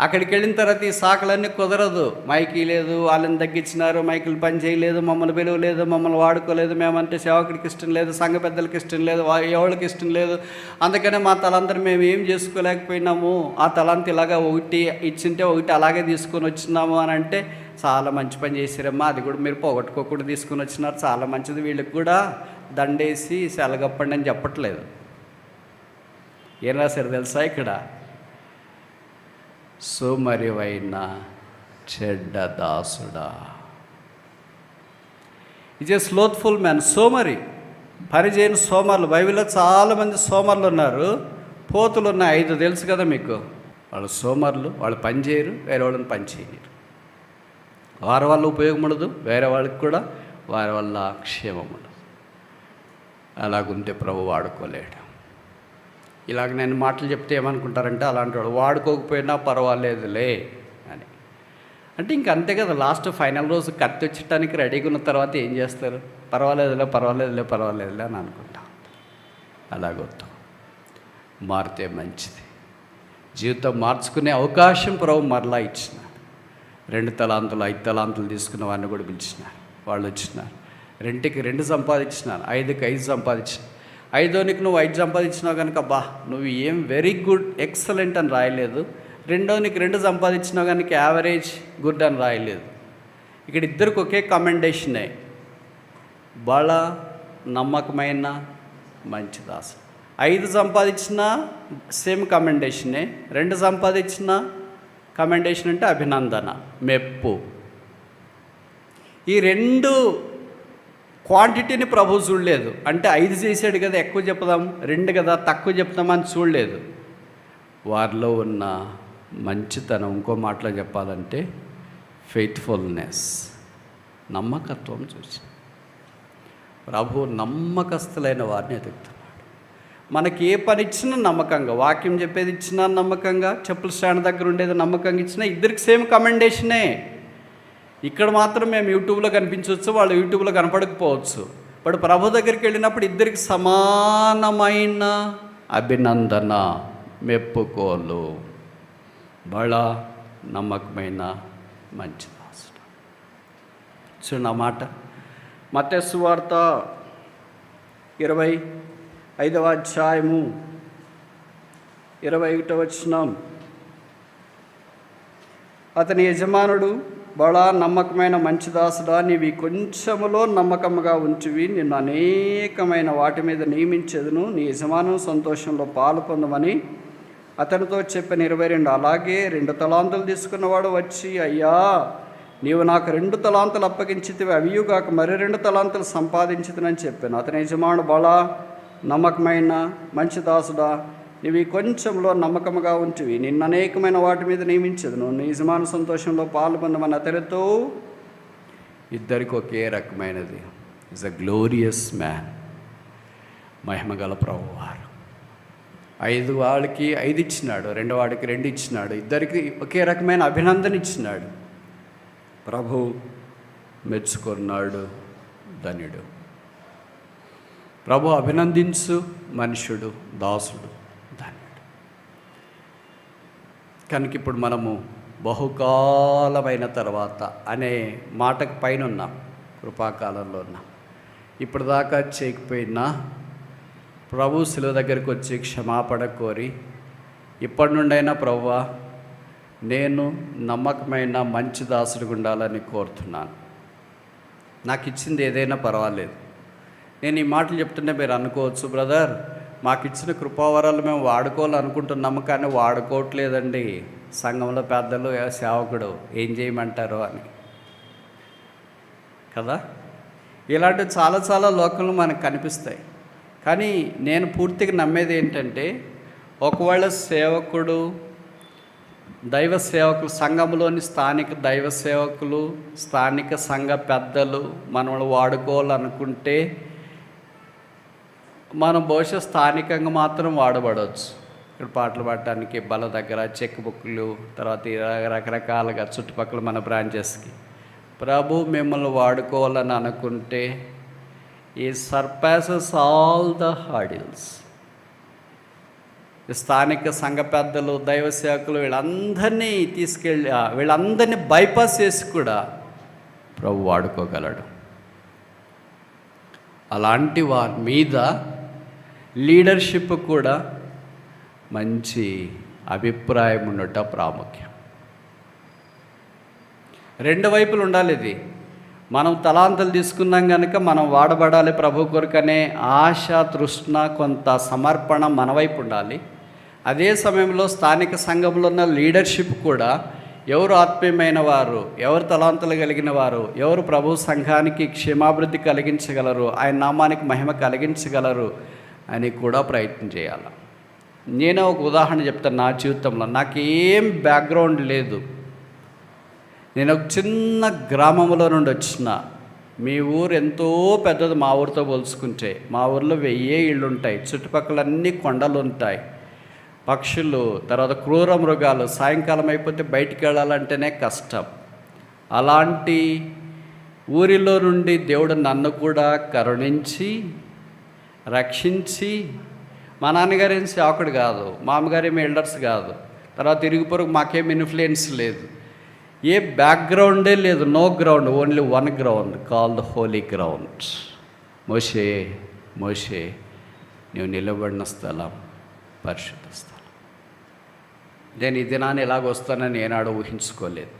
అక్కడికి వెళ్ళిన తర్వాత ఈ సాకులన్నీ కుదరదు. మైకి లేదు, వాళ్ళని తగ్గించినారు, మైకులు పని చేయలేదు, మమ్మల్ని పిలువలేదు, మమ్మల్ని వాడుకోలేదు, మేమంటే సేవకుడికి ఇష్టం లేదు, సంఘ పెద్దలకి ఇష్టం లేదు, ఎవరికి ఇష్టం లేదు, అందుకనే మా తలంతని మేము ఏం చేసుకోలేకపోయినాము, ఆ తలంత ఇలాగా ఒకటి ఇచ్చింటే ఒకటి అలాగే తీసుకొని వచ్చినాము అని అంటే, చాలా మంచి పని చేశారమ్మా, అది కూడా మీరు పోగొట్టుకోకుండా తీసుకొని వచ్చినారు, చాలా మంచిది, వీళ్ళకి కూడా దండేసి సెలగప్పండి అని చెప్పట్లేదు. ఏం రాశారు తెలుసా ఇక్కడ? సోమరివైన చెడ్డ దాసుడా. Is a స్లోత్ఫుల్ man. సోమరి, పని చేయని సోమరులు. బైబిల్లో చాలామంది సోమరులు ఉన్నారు. పోతులు ఉన్నాయి 5, తెలుసు కదా మీకు. వాళ్ళు సోమరులు, వాళ్ళు పని చేయరు, వేరే వాళ్ళని పని చేయరు. వారి వల్ల ఉపయోగం ఉండదు, వేరే వాళ్ళకి కూడా వారి వల్ల క్షేమం ఉండదు. అలాగుంటే ప్రభు వాడుకోలేడు. ఇలాగ నేను మాటలు చెప్తే ఏమనుకుంటారంటే, అలాంటి వాడు వాడుకోకపోయినా పర్వాలేదులే అని. అంటే ఇంక అంతే కదా, లాస్ట్ ఫైనల్ రోజు కత్తి వచ్చేటానికి రెడీగా ఉన్న తర్వాత ఏం చేస్తారు? పర్వాలేదులే పర్వాలేదులే పర్వాలేదులే అని అనుకుంటాం. అలాగొద్దు, మారితే మంచిది. జీవితం మార్చుకునే అవకాశం ప్రభు మరలా ఇచ్చినారు. 2 తలాంతులు 5 తలాంతులు తీసుకున్న వాడిని కూడా పిలిచినారు. వాళ్ళు వచ్చినారు. 2కి 2 సంపాదించినారు, 5కి 5 సంపాదించినారు. 5కి నువ్వు 5 సంపాదించినావు కనుక బా నువ్వు ఏం వెరీ గుడ్ ఎక్సలెంట్ అని రాయలేదు. 2కి 2 సంపాదించినావు కనుక యావరేజ్ గుడ్ అని రాయలేదు. ఇక్కడ ఇద్దరికి ఒకే కమెండేషనే, బల నమ్మకమైన మంచి దాసు. 5 సంపాదించిన సేమ్ కమెండేషనే, 2 సంపాదించిన కమెండేషన్ అంటే అభినందన, మెప్పు. ఈ 2 క్వాంటిటీని ప్రభు చూడలేదు. అంటే 5 చేశాడు కదా ఎక్కువ చెప్దాం, 2 కదా తక్కువ చెప్తామని చూడలేదు. వారిలో ఉన్న మంచితనం, ఇంకో మాటలో చెప్పాలంటే ఫెయిత్ఫుల్నెస్, నమ్మకత్వం చూసి ప్రభు నమ్మకస్తులైన వారిని ఎదుగుతున్నాడు. మనకి ఏ పని ఇచ్చినా నమ్మకంగా, వాక్యం చెప్పేది ఇచ్చినా నమ్మకంగా, చెప్పుల స్టాండ్ దగ్గర ఉండేది నమ్మకంగా ఇచ్చినా, ఇద్దరికి సేమ్ కమెండేషనే. ఇక్కడ మాత్రం మేము యూట్యూబ్లో కనిపించవచ్చు, వాళ్ళు యూట్యూబ్లో కనపడకపోవచ్చు. బట్ ప్రభు దగ్గరికి వెళ్ళినప్పుడు ఇద్దరికి సమానమైన అభినందన, మెప్పుకోలు, బళ నమ్మకమైన మంచి దాసుడు. చూడండి ఆ మాట, మత్తయి సువార్త 25వ అధ్యాయము 21వ వచనం. అతని యజమానుడు, బడా నమ్మకమైన మంచి దాసుడా, నీవి కొంచెములో నమ్మకముగా ఉంచివి, నిన్ను అనేకమైన వాటి మీద నియమించేదును, నీ యజమాను సంతోషంలో పాలు పొందమని అతనితో చెప్పిన. 22. అలాగే 2 తలాంతులు తీసుకున్నవాడు వచ్చి, అయ్యా నీవు నాకు 2 తలాంతులు అప్పగించితివి, అవియుగాక మరి 2 తలాంతులు సంపాదించితినని చెప్పాను. అతని యజమానుడు, బడా నమ్మకమైన మంచి దాసుడా, నీవి కొంచెంలో నమ్మకముగా ఉంటివి, నిన్ను అనేకమైన వాటి మీద నియమించదును, నీ యజమాను సంతోషంలో పాలు పొందమని అతనితో. ఇద్దరికి ఒకే రకమైనది. Is a glorious man. మహిమగల ప్రభువారు 5 వాళ్ళకి 5 ఇచ్చినాడు, 2 వాడికి 2 ఇచ్చినాడు, ఇద్దరికి ఒకే రకమైన అభినందన ఇచ్చినాడు. ప్రభు మెచ్చుకున్నాడు, ధన్యుడు. ప్రభు అభినందించు మనుషుడు, దాసుడు, ధన్యుడు. కనుక ఇప్పుడు మనము బహుకాలమైన తర్వాత అనే మాటకు పైన ఉన్నాం, కృపాకాలంలో ఉన్నాం. ఇప్పుడు దాకా చేయకపోయినా ప్రభు శిలువ దగ్గరికి వచ్చి క్షమాపణ కోరి, ఇప్పటి నుండైనా ప్రభువా నేను నమ్మకమైన మంచి దాసుడిగా ఉండాలని కోరుతున్నాను, నాకు ఇచ్చింది ఏదైనా పర్వాలేదు. నేను ఈ మాటలు చెప్తుంటే మీరు అనుకోవచ్చు, బ్రదర్ మాకు ఇచ్చిన కృపావరాలు మేము వాడుకోవాలనుకుంటున్నాము కానీ వాడుకోవట్లేదండి, సంఘంలో పెద్దలు సేవకుడు ఏం చేయమంటారో అని కదా. ఇలాంటి చాలా చాలా లోకంలో మనకు కనిపిస్తాయి. కానీ నేను పూర్తిగా నమ్మేది ఏంటంటే, ఒకవేళ సేవకుడు దైవ సేవకులు, సంఘంలోని స్థానిక దైవ సేవకులు, స్థానిక సంఘ పెద్దలు మనల్ని వాడుకోవాలనుకుంటే మనం బహుశా స్థానికంగా మాత్రం వాడబడవచ్చు. ఇక్కడ పాటలు పాడటానికి బల దగ్గర చెక్ బుక్లు, తర్వాత రకరకాలుగా చుట్టుపక్కల మన బ్రాంచెస్కి. ప్రభు మిమ్మల్ని వాడుకోవాలని అనుకుంటే ఈ సర్పాసెస్ ఆల్ ద హార్డిల్స్. స్థానిక సంఘ పెద్దలు, దైవ సేవకులు వీళ్ళందరినీ తీసుకెళ్ళి, వీళ్ళందరినీ బైపాస్ చేసి కూడా ప్రభు వాడుకోగలడు. అలాంటి వారి మీద లీడర్షిప్ కూడా మంచి అభిప్రాయం ఉండటం ప్రాముఖ్యం. రెండు వైపులు ఉండాలి. ఇది మనం తలాంతులు తీసుకున్నాం కనుక మనం వాడబడాలి ప్రభు కొరకనే ఆశ, తృష్ణ, కొంత సమర్పణ మన వైపు ఉండాలి. అదే సమయంలో స్థానిక సంఘంలో ఉన్న లీడర్షిప్ కూడా ఎవరు ఆత్మీయమైన వారు, ఎవరు తలాంతులు కలిగిన వారు, ఎవరు ప్రభు సంఘానికి క్షేమాభివృద్ధి కలిగించగలరు, ఆయన నామానికి మహిమ కలిగించగలరు అని కూడా ప్రయత్నం చేయాలి. నేనే ఒక ఉదాహరణ చెప్తాను. నా జీవితంలో నాకేం బ్యాక్గ్రౌండ్ లేదు. నేను ఒక చిన్న గ్రామంలో నుండి వచ్చిన. మీ ఊరు ఎంతో పెద్దది మా ఊరితో పోల్చుకుంటే. మా ఊరిలో 1000 ఇళ్ళు ఉంటాయి, చుట్టుపక్కల అన్ని కొండలు ఉంటాయి, పక్షులు, తర్వాత క్రూర మృగాలు. సాయంకాలం అయిపోతే బయటికి వెళ్ళాలంటేనే కష్టం. అలాంటి ఊరిలో నుండి దేవుడు నన్ను కూడా కరుణించి రక్షించి, మా నాన్నగారు ఏం సేవకుడు కాదు, మా అమ్మగారు ఏమి ఎల్డర్స్ కాదు, తర్వాత ఇరుగు పొరుగు మాకేం ఇన్ఫ్లుయెన్స్ లేదు, ఏ బ్యాక్గ్రౌండే లేదు. No ground, only one ground called holy ground. Moshe Moshe నువ్వు నిలబడిన స్థలం పరిశుద్ధ స్థలం. నేను ఈ దినాన్ని ఎలాగొస్తానని ఏనాడో ఊహించుకోలేదు.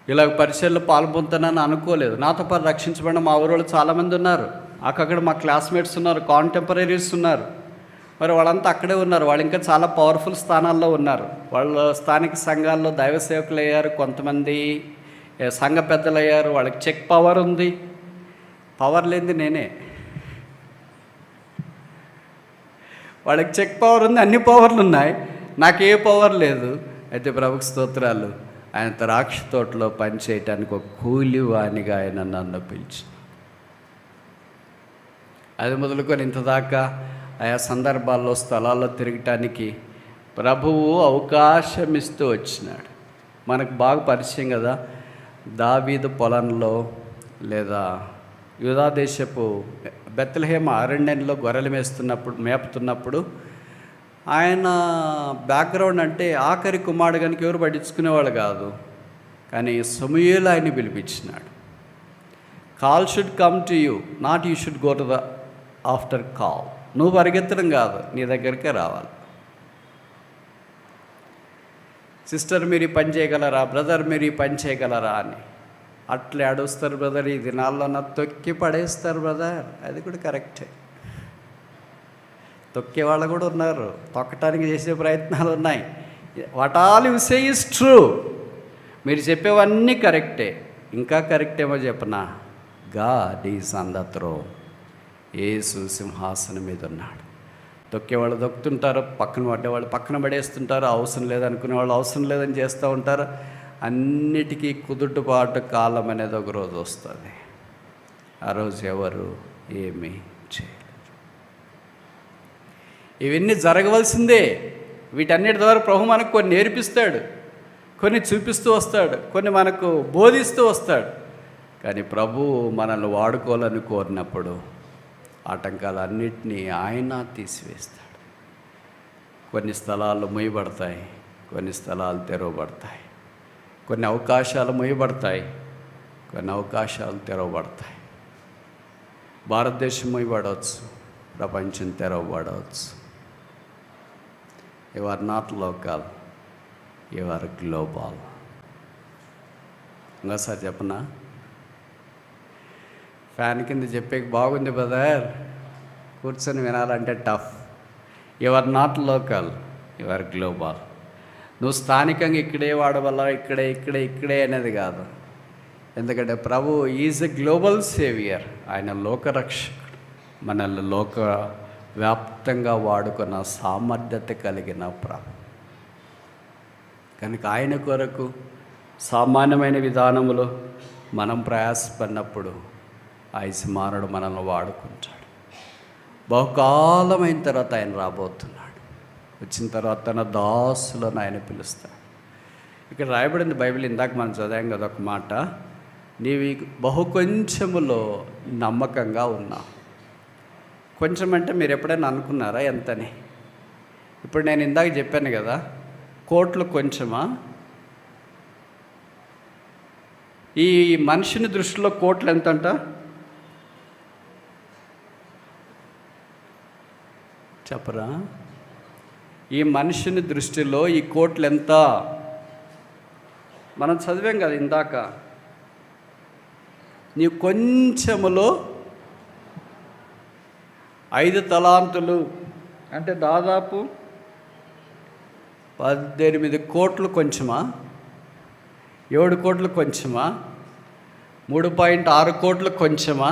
ఇలాగ పరిచయలో పాల్పొందుతానని అనుకోలేదు. నాతో పాటు రక్షించబడిన మా ఊరు వాళ్ళు చాలామంది ఉన్నారు. అక్కడ మా క్లాస్మేట్స్ ఉన్నారు, కాంటెంపరీస్ ఉన్నారు. మరి వాళ్ళంతా అక్కడే ఉన్నారు. వాళ్ళు ఇంకా చాలా పవర్ఫుల్ స్థానాల్లో ఉన్నారు. వాళ్ళు స్థానిక సంఘాల్లో దైవ సేవకులు అయ్యారు, కొంతమంది సంఘ పెద్దలు అయ్యారు. వాళ్ళకి చెక్ పవర్ ఉంది. పవర్ లేనిది నేనే. వాళ్ళకి చెక్ పవర్ ఉంది, అన్ని పవర్లు ఉన్నాయి, నాకే పవర్ లేదు. అయితే ప్రభుకు స్తోత్రాలు. ఆయన ద్రాక్ష తోటలో పనిచేయటానికి ఒక కూలివానిగా ఆయన నన్ను పిలిచి, అది మొదలుకొని ఇంతదాకా ఆయా సందర్భాల్లో స్థలాల్లో తిరగటానికి ప్రభువు అవకాశం ఇస్తూ వచ్చినాడు. మనకు బాగా పరిచయం కదా. దావీదు పొలంలో లేదా యూదా దేశపు బెత్లెహేము అరణ్యంలో గొర్రెలు మేపుతున్నప్పుడు ఆయన బ్యాక్గ్రౌండ్ అంటే ఆఖరి కుమారుడు కనుక ఎవరు పట్టించుకునేవాళ్ళు కాదు. కానీ సమూయేలు ఆయన్ని పిలిపించినాడు. Call should come to you, not you should go to the after call. నువ్వు పరిగెత్తడం కాదు, నీ దగ్గరికే రావాలి. సిస్టర్ మీరు ఈ పని చేయగలరా, బ్రదర్ మీరు ఈ పని చేయగలరా అని అట్లా అడుస్తారు బ్రదర్. ఈ దినాల్లో నా తొక్కి పడేస్తారు బ్రదర్. అది కూడా కరెక్టే. తొక్కే వాళ్ళు కూడా ఉన్నారు, తొక్కటానికి చేసే ప్రయత్నాలు ఉన్నాయి. What all you say is true. మీరు చెప్పేవన్నీ కరెక్టే. ఇంకా కరెక్టేమో చెప్పనా, God is on the throne. Yesu సింహాసనం మీద ఉన్నాడు. తొక్కేవాళ్ళు తొక్కుతుంటారు, పక్కన పడ్డేవాళ్ళు పక్కన పడేస్తుంటారు, అవసరం లేదనుకునే వాళ్ళు అవసరం లేదని చేస్తూ ఉంటారు. అన్నిటికీ కుదుటపాటు కాలం అనేది ఒక రోజు వస్తుంది. ఆ రోజు ఎవరు ఏమీ చేయలేరు. ఇవన్నీ జరగవలసిందే. వీటన్నిటి ద్వారా ప్రభు మనకు కొన్ని నేర్పిస్తాడు, కొన్ని చూపిస్తూ వస్తాడు, కొన్ని మనకు బోధిస్తూ వస్తాడు. కానీ ప్రభు మనల్ని వాడుకోవాలని కోరినప్పుడు ఆటంకాలన్నింటినీ ఆయన తీసివేస్తాడు. కొన్ని స్థలాలు మూయబడతాయి, కొన్ని స్థలాలు తెరవబడతాయి. కొన్ని అవకాశాలు మూయబడతాయి, కొన్ని అవకాశాలు తెరవబడతాయి. భారతదేశం మూయబడవచ్చు, ప్రపంచం తెరవబడవచ్చు. You are not local, you are global. ఇంకోసారి చెప్పనా? ఫ్యాన్ కింద చెప్పే బాగుంది బ్రదర్, కూర్చొని వినాలంటే tough. You are not local, you are global. నువ్వు స్థానికంగా ఇక్కడే వాడవల్ల ఇక్కడే అనేది కాదు. ఎందుకంటే ప్రభు ఈజ్ ఎ గ్లోబల్ సేవియర్. ఆయన లోకరక్షకుడు. మనల్ని లోక వ్యాప్తంగా వాడుకున్న సామర్థ్యత కలిగిన ప్రభు. కనుక ఆయన కొరకు సామాన్యమైన విధానములో మనం ప్రయాసపడినప్పుడు ఆ యజమానుడు మనల్ని వాడుకుంటాడు. బహుకాలమైన తర్వాత ఆయన రాబోతున్నాడు. వచ్చిన తర్వాత తన దాసులను ఆయన పిలుస్తాడు. ఇక్కడ రాయబడింది బైబిల్, ఇందాక మనం చదివాం కదా ఒక మాట, నీవు బహు కొంచెములో నమ్మకంగా ఉన్నావు. కొంచెం అంటే మీరు ఎప్పుడైనా అనుకున్నారా ఎంతని? ఇప్పుడు నేను ఇందాక చెప్పాను కదా, కోట్లు కొంచెమా? ఈ మనిషిని దృష్టిలో కోట్లు ఎంతంట? చెప్పరా? ఈ మనిషిని దృష్టిలో ఈ కోట్లు ఎంత? మనం చదివాం కదా ఇందాక, నీ కొంచెములో 5 తలాంతులు అంటే దాదాపు 18 కోట్లు కొంచెమా? 7 కోట్లు కొంచెమా? 3.6 కోట్లు కొంచెమా?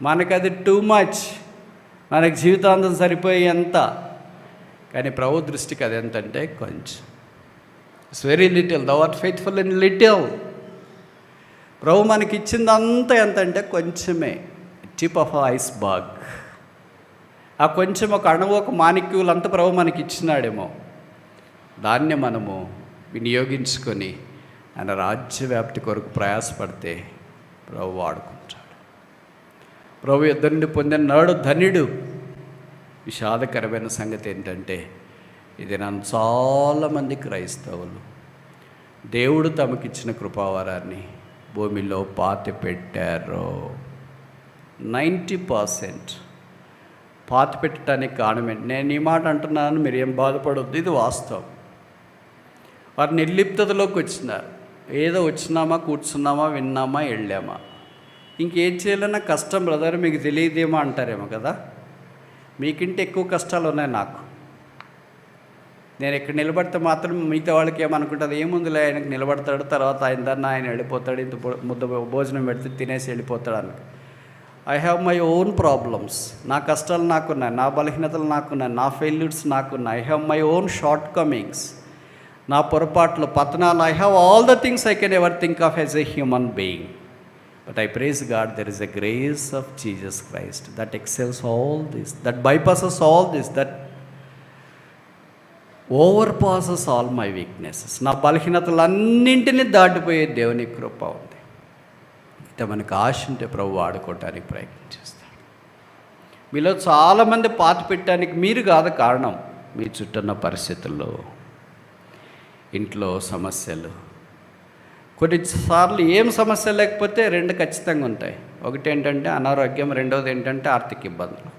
మనకది టూ మచ్, మనకి జీవితాంతం సరిపోయే ఎంత. కానీ ప్రభు దృష్టికి అది ఎంతంటే కొంచెం. It's very little, though are faithful in little. ప్రభు మనకి ఇచ్చిందంతా ఎంత అంటే కొంచెమే, టిప్ ఆఫ్ ఐస్బర్గ్. ఆ కొంచెం ఒక అణువు, ఒక మాణిక్యులు అంతా ప్రభు మనకి ఇచ్చినాడేమో. దాన్ని మనము వినియోగించుకొని ఆయన రాజ్యవ్యాప్తి కొరకు ప్రయాసపడితే ప్రభు వాడుకుంటాడు. ప్రభు యుద్ధ నుండి పొందిన నాడు ధన్యుడు. విషాదకరమైన సంగతి ఏంటంటే, ఇది నన్ను చాలామంది క్రైస్తవులు దేవుడు తమకిచ్చిన కృపావరాన్ని భూమిలో పాతి పెట్టారు. 90% పాతి పెట్టడానికి కారణమే. నేను ఈ మాట అంటున్నాను, మీరు ఏం బాధపడొద్దు, ఇది వాస్తవం. వారు నిర్లిప్తతలోకి వచ్చినారు. ఏదో వచ్చినామా, కూర్చున్నామా, విన్నామా, వెళ్ళామా. ఇంకేం చేయాలన్నా కష్టం బ్రదర్, మీకు తెలియదేమో అంటారేమో కదా. మీకంటే ఎక్కువ కష్టాలు ఉన్నాయి నాకు. నేను ఇక్కడ నిలబడితే మాత్రం మిగతా వాళ్ళకి ఏమనుకుంటుంది, ఏముందిలే ఆయనకు నిలబడతాడు, తర్వాత ఆయన దాన్ని ఆయన వెళ్ళిపోతాడు, ఇంత ముద్ద భోజనం పెడితే తినేసి వెళ్ళిపోతాడు అని. I have my own problems. నా కష్టాలు నాకున్నాయి, నా బలహీనతలు నాకున్నాయి, నా ఫెయిల్యూర్స్ నాకున్నాయి. I have my own shortcomings, నా పొరపాట్లు, పతనాలు. I have all the things I can ever think of as a human being. But I praise God, there is a grace of Jesus Christ that excels all this, that bypasses all this, that overpasses all my weaknesses. నా బలహీనతలన్నింటినీ దాటిపోయే దేవుని కృప ఉంది. అయితే మనకు ఆశ ఉంటే ప్రభు వాడుకోవటానికి ప్రయత్నం చేస్తాడు. మీలో చాలామంది పాతి పెట్టడానికి మీరు కాదు కారణం. మీ చుట్టూన్న పరిస్థితుల్లో, ఇంట్లో సమస్యలు. కొన్నిసార్లు ఏం సమస్య లేకపోతే 2 ఖచ్చితంగా ఉంటాయి. ఒకటి ఏంటంటే అనారోగ్యం, రెండవది ఏంటంటే ఆర్థిక ఇబ్బందులు.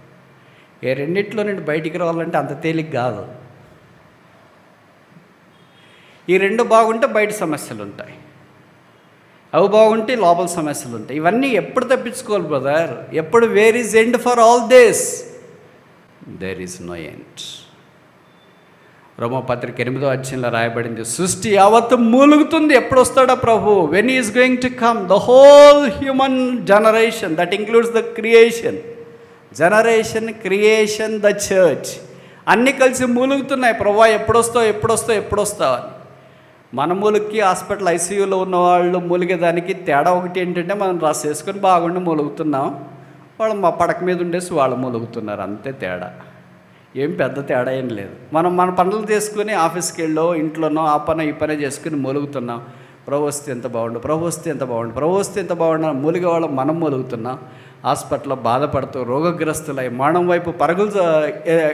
ఏ రెండిట్లో నుండి బయటికి రావాలంటే అంత తేలిక కాదు. ఈ 2 బాగుంటే బయట సమస్యలు ఉంటాయి, అవి బాగుంటే లోపల సమస్యలు ఉంటాయి. ఇవన్నీ ఎప్పుడు తప్పించుకోవాలి బ్రదర్? ఎప్పుడు where is end for all this? There is no end. రోమపత్రిక 8వ అధ్యాయంలో రాయబడింది, సృష్టి యావత్తు మూలుగుతుంది, ఎప్పుడు వస్తాడా ప్రభు? When is going to come? The whole human generation, that includes the creation, generation, creation, the church, అన్నీ కలిసి మూలుగుతున్నాయి. ప్రభు ఎప్పుడొస్తావు, ఎప్పుడొస్తావు, ఎప్పుడొస్తావు అని. మన మూలుగుకి హాస్పిటల్ ఐసీయూలో ఉన్న వాళ్ళు మూలిగేదానికి తేడా ఒకటి ఏంటంటే, మనం డ్రెస్ వేసుకొని బాగుండి మూలుగుతున్నాం, వాళ్ళు మా పడక మీద ఉండేసి వాళ్ళు మూలుగుతున్నారు, అంతే తేడా. ఏం పెద్ద తేడా ఏం లేదు. మనం మన పనులు చేసుకుని ఆఫీస్కి వెళ్ళో ఇంట్లోనో ఆ పని ఈ పని చేసుకుని మూలుగుతున్నాం. ప్రభు వస్తే ఎంత బాగుండు, ప్రభు వస్తే ఎంత బాగుండు, ప్రభు వస్తే ఎంత బాగుండు మూలిగే వాళ్ళం మనం మూలుగుతున్నాం. హాస్పిటల్లో బాధపడుతూ రోగగ్రస్తులై మరణం వైపు పరుగులు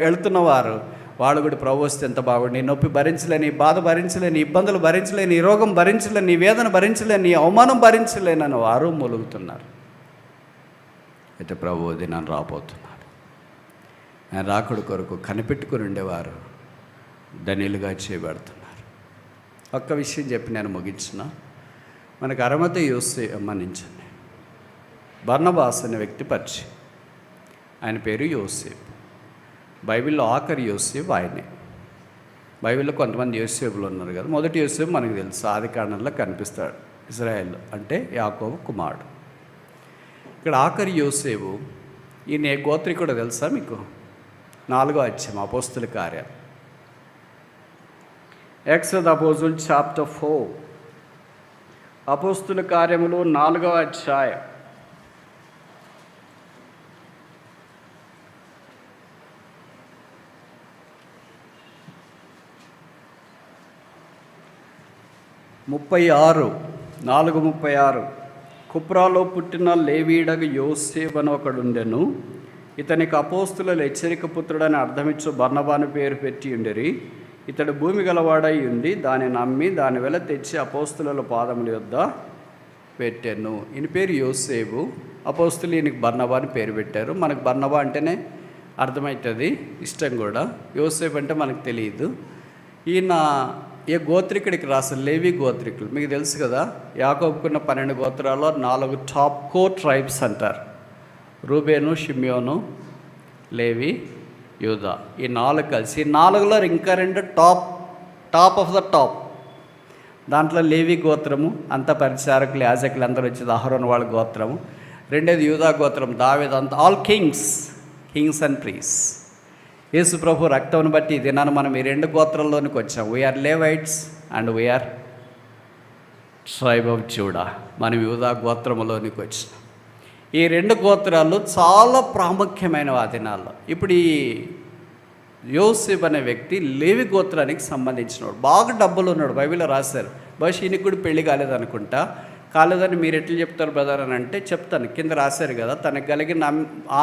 వెళుతున్న వారు వాళ్ళు కూడా ప్రభు వస్తే ఎంత బాగుండు, నొప్పి భరించలేని, బాధ భరించలేని, ఇబ్బందులు భరించలేని, రోగం భరించలేని, వేదన భరించలేని, అవమానం భరించలేనని వారు మూలుగుతున్నారు. అయితే ప్రభు దినాన్ని రాబోతున్నారు. ఆయన రాకుడి కొరకు కనిపెట్టుకుని ఉండేవారు ధన్యులుగా చేయబడుతున్నారు. ఒక్క విషయం చెప్పి నేను ముగించిన. మనకు అరమతే యోసేపు అమ్మనించండి. బర్నబాస్ అనే వ్యక్తి పరిచయం. ఆయన పేరు యోసేపు. బైబిల్లో ఆఖరి యోసేపు ఆయనే. బైబిల్లో కొంతమంది యోసేపులు ఉన్నారు కదా. మొదటి యోసేపు మనకు తెలుసు, ఆదికాండంలో కనిపిస్తాడు. ఇశ్రాయేల్ అంటే యాకోబు కుమారుడు. ఇక్కడ ఆఖరి యోసేపు, ఈయన గోత్రికుడు తెలుసా మీకు? 4వ అధ్యాయం అపోస్తుల కార్యాలు. Acts of the Apostles chapter 4. అపోస్తుల కార్యములు 4వ అధ్యాయం. ముప్పై 4:36. కుప్రాలో పుట్టిన లేవీయుడగు యోసేపు అని ఒకడుండెను. ఇతనికి అపోస్తుల హెచ్చరిక పుత్రుడని అర్థమిచ్చు బర్నబాను పేరు పెట్టి ఉండేరి. ఇతడు భూమి గలవాడై ఉండి దాన్ని నమ్మి దాని వెల తెచ్చి అపోస్తుల పాదముల యొద్ద పెట్టాను. ఈయన పేరు యోసేపు. అపోస్తులు ఈయనకి బర్నబా అని పేరు పెట్టారు. మనకు బర్నబా అంటేనే అర్థమవుతుంది, ఇష్టం కూడా. యోసేపు అంటే మనకు తెలియదు. ఈయన ఏ గోత్రికుడికి రాస్తారు? లేవి గోత్రికులు. మీకు తెలుసు కదా, యాకోబుకున్న 12 గోత్రాల్లో 4 టాప్ కోర్ ట్రైబ్స్ అంటారు. రూబేను, షిమ్యోను, లేవి, యూదా. ఈ 4 కలిసి, ఈ 4లో ఇంకా 2 టాప్ ఆఫ్ ద టాప్. దాంట్లో లేవి గోత్రము, అంత పరిచారకులు, యాజకులు అందరూ వచ్చేది అహరోను వాళ్ళ గోత్రము. రెండోది యూదా గోత్రం, దావీదు, అంత all kings and priests. Yesu ప్రభు రక్తం బట్టి ఇది నన్ను మనం ఈ 2 గోత్రాల్లోనికి వచ్చాం. We are Levites and we are tribe of Judah. మనం యూదా గోత్రములోనికి వచ్చినాం. ఈ 2 గోత్రాలు చాలా ప్రాముఖ్యమైన ఆ దినాల్లో. ఇప్పుడు ఈ యోసేపు అనే వ్యక్తి లేవి గోత్రానికి సంబంధించినవాడు. బాగా డబ్బులు ఉన్నాడు, బైబిల్లో రాశారు. బహుశా ఈయనకి కూడా పెళ్లి కాలేదనుకుంటా. కాలేదని మీరు ఎట్లా చెప్తారు బ్రదర్ అని అంటే చెప్తాను, కింద రాశారు కదా. తనకు కలిగిన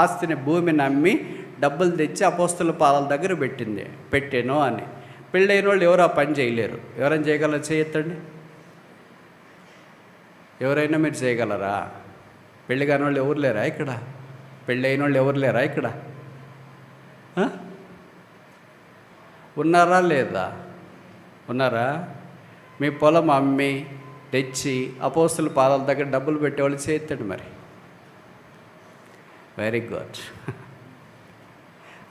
ఆస్తిని, భూమిని అమ్మి డబ్బులు తెచ్చి అపోస్తుల పాదాల దగ్గర పెట్టాను అని. పెళ్ళైన వాళ్ళు ఎవరు ఆ పని చేయలేరు. ఎవరైనా చేయగలరా? చేయొద్దండి. ఎవరైనా మీరు చేయగలరా? పెళ్ళి కాని వాళ్ళు ఎవరు లేరా ఇక్కడ? పెళ్ళి అయిన వాళ్ళు ఎవరు లేరా ఇక్కడ? ఉన్నారా లేదా? ఉన్నారా? మీ పొలం అమ్మి తెచ్చి అపోస్తుల పాదాల దగ్గర డబ్బులు పెట్టేవాళ్ళు చేయొద్దండి. మరి వెరీ గుడ్.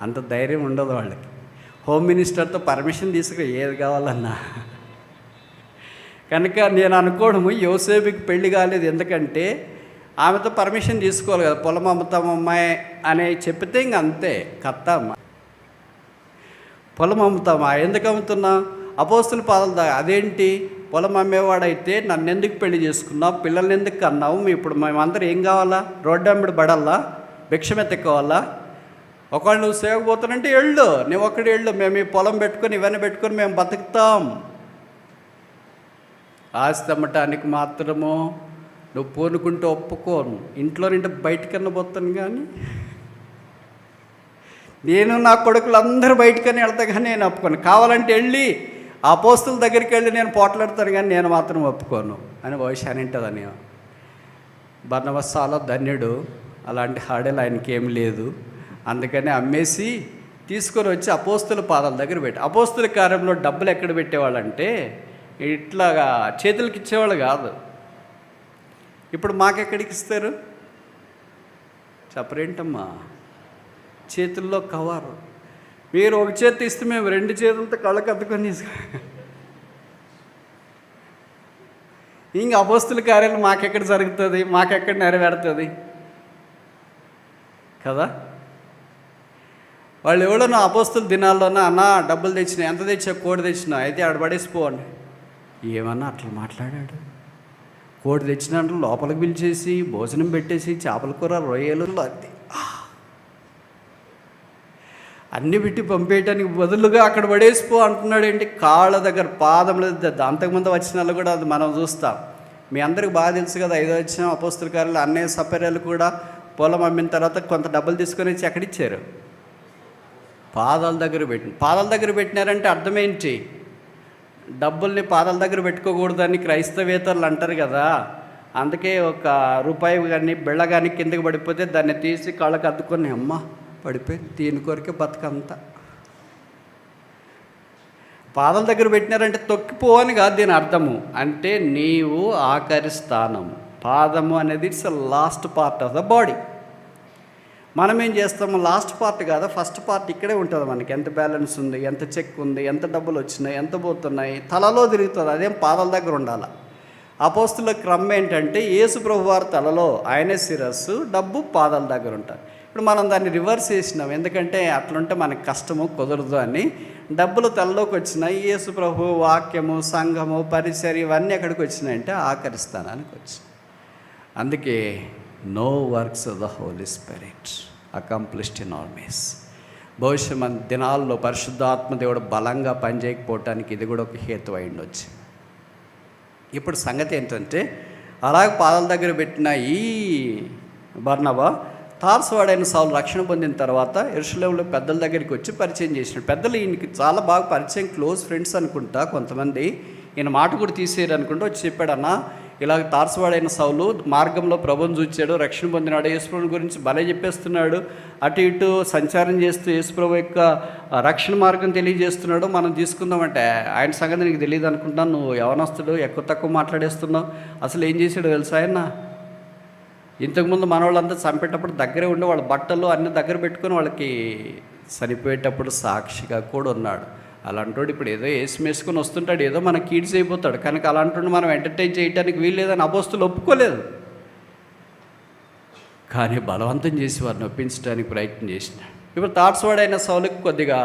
అంత ధైర్యం ఉండదు వాళ్ళకి. హోమ్ మినిస్టర్తో పర్మిషన్ తీసుకుని ఏది కావాలన్నా. కనుక నేను అనుకోవడము, యోసేపుకి పెళ్లి కాలేదు ఎందుకంటే ఆమెతో పర్మిషన్ తీసుకోవాలి కదా. పొలం అమ్ముతామమ్మాయి అని చెప్తే ఇంక అంతే, కత్తమ్మ. పొలం అమ్ముతామా? ఎందుకు అమ్ముతున్నా? అపోస్తుల పాదాలు అదేంటి? పొలం అమ్మేవాడైతే నన్ను ఎందుకు పెళ్లి చేసుకున్నావు? పిల్లల్ని ఎందుకు కన్నావు? ఇప్పుడు మేమందరం ఏం కావాలా? రోడ్డు అమ్మిడి పడాలా? భిక్షమెత్తుకోవాలా? ఒకవేళ నువ్వు సేవకపోతానంటే వెళ్ళు, నువ్వు ఒక్కడి వెళ్ళు. మేము ఈ పొలం పెట్టుకొని ఇవన్నీ పెట్టుకొని మేము బతుకుతాం. ఆస్తి అమ్మటానికి మాత్రము నువ్వు పూనుకుంటూ ఒప్పుకోను. ఇంట్లో నుండి బయటకన్నా పోతాను, కానీ నేను నా కొడుకులు అందరూ బయటకని వెళ్తా, కానీ నేను ఒప్పుకోను. కావాలంటే వెళ్ళి ఆ అపోస్తుల దగ్గరికి వెళ్ళి నేను పోట్లాడతాను, కానీ నేను మాత్రం ఒప్పుకోను అని బహుశా అని ఉంటుందని. బర్నబా చాలా ధన్యుడు. అలాంటి హాడేలు ఆయనకి ఏం లేదు. అందుకని అమ్మేసి తీసుకొని వచ్చి అపోస్తుల పాదాల దగ్గర పెట్టి, అపోస్తుల కార్యంలో డబ్బులు ఎక్కడ పెట్టేవాళ్ళంటే ఇట్లాగా చేతులకి ఇచ్చేవాళ్ళు కాదు. ఇప్పుడు మాకెక్కడికి ఇస్తారు? చెప్పరేంటమ్మా? చేతుల్లో కవరు. మీరు ఒక చేతి ఇస్తే మేము 2 చేతులతో కళ్ళకు అద్దుకొని ఇంక అపోస్తుల కార్యాలు మాకెక్కడ జరుగుతుంది? మాకెక్కడ నెరవేరుతుంది కదా? వాళ్ళు ఎవడో నా అపోస్తుల దినాల్లోనా అన్నా డబ్బులు తెచ్చినా, ఎంత తెచ్చా? కోడి తెచ్చినా, అయితే ఆడ పడేసిపోండి. ఏమన్నా అట్లా మాట్లాడాడు? కోడి తెచ్చినట్లు లోపలికి పిలిచేసి భోజనం పెట్టేసి చేపల కూర, రొయ్యలు అన్నీ పెట్టి పంపేయటానికి బదులుగా అక్కడ పడేసిపో అంటున్నాడు. ఏంటి? కాళ్ళ దగ్గర, పాదముల దగ్గర. అంతకుముందు వచ్చిన వాళ్ళు కూడా అది మనం చూస్తాం. మీ అందరికి బాగా తెలుసు కదా, 5వ వచ్చిన అపోస్తుల కార్యాలు అన్నయ్య సపర్యాలు కూడా పొలం అమ్మిన తర్వాత కొంత డబ్బులు తీసుకొని వచ్చి ఎక్కడిచ్చారు? పాదాల దగ్గర పాదాల దగ్గర పెట్టినారంటే అర్థమేంటి? డబ్బుల్ని పాదాల దగ్గర పెట్టుకోకూడదని క్రైస్తవేతరులు అంటారు కదా. అందుకే ఒక రూపాయి కానీ బిళ్ళ కానీ కిందకి పడిపోతే దాన్ని తీసి కాళ్ళకి అద్దుకొని అమ్మ పడిపోయింది, దీని కొరకే బతుకంతా. పాదాల దగ్గర పెట్టినారంటే తొక్కిపోవని కాదు దీని అర్థము. అంటే నీవు ఆఖరి స్థానము. పాదము అనేది it's last part of the body. మనం ఏం చేస్తాము? లాస్ట్ పార్ట్ కాదు, ఫస్ట్ పార్ట్ ఇక్కడే ఉంటుంది. మనకి ఎంత బ్యాలెన్స్ ఉంది, ఎంత చెక్ ఉంది, ఎంత డబ్బులు వచ్చినాయి, ఎంత పోతున్నాయి, తలలో తిరుగుతుంది. అదేం పాదాల దగ్గర ఉండాలి. అపోస్తుల క్రమం ఏంటంటే యేసు ప్రభు వారి తలలో, ఆయనే శిరస్సు, డబ్బు పాదాల దగ్గర ఉంటారు. ఇప్పుడు మనం దాన్ని రివర్స్ చేసినాం. ఎందుకంటే అట్లుంటే మనకు కష్టము, కుదరదు అని డబ్బులు తలలోకి వచ్చినాయి. యేసు ప్రభు వాక్యము, సంఘము, పరిచర్య ఇవన్నీ ఎక్కడికి వచ్చినాయంటే ఆఖరి స్థానానికి వచ్చినాయి. అందుకే no works of the holy spirit accomplished in all ways. బహుశా మన దినాల్లో పరిశుద్ధాత్మ దేవుడు బలంగా పనిచేయకపోవటానికి ఇది కూడా ఒక హేతు అయి ఉండొచ్చు. ఇప్పుడు సంగతి ఏంటంటే, అలాగ పాదాల దగ్గర పెట్టిన ఈ బర్నబా తార్సువాడైన సౌలు రక్షణ పొందిన తర్వాత యెరూషలేములో పెద్దల దగ్గరికి వచ్చి పరిచయం చేసినాడు. పెద్దలు ఈయనకి చాలా బాగా పరిచయం, క్లోజ్ ఫ్రెండ్స్ అనుకుంటా. కొంతమంది ఈయన మాట కూడా తీసేయరు అనుకుంటా వచ్చి చెప్పాడన్న, ఇలాగ తార్సువాడైన సౌలు మార్గంలో ప్రభువుని చూచాడు, రక్షణ పొందినాడు, యేసుప్రభు గురించి భలే చెప్పేస్తున్నాడు, అటు ఇటు సంచారం చేస్తూ యేసుప్రభు యొక్క రక్షణ మార్గం తెలియజేస్తున్నాడు, మనం తీసుకుందామంటే ఆయన సంగతి నీకు తెలియదు అనుకుంటాను, నువ్వు యవనస్తుడు ఎక్కువ తక్కువ మాట్లాడేస్తున్నావు. అసలు ఏం చేశాడు తెలుసా ఆయన? ఇంతకుముందు మన వాళ్ళంతా చంపేటప్పుడు దగ్గరే ఉండి వాళ్ళ బట్టలు అన్ని దగ్గర పెట్టుకొని వాళ్ళకి చనిపోయేటప్పుడు సాక్షిగా కూడా ఉన్నాడు. అలాంటోడు ఇప్పుడు ఏదో వేసుకొని వస్తుంటాడు, ఏదో మనకి కీడ్స్ అయిపోతాడు. కనుక అలాంటి మనం ఎంటర్టైన్ చేయడానికి వీల్లేదని అపోస్తులు ఒప్పుకోలేదు. కానీ బలవంతం చేసి వారిని ఒప్పించడానికి ప్రయత్నం చేసినాడు. ఇప్పుడు తార్సువాడైన సౌలుకి కొద్దిగా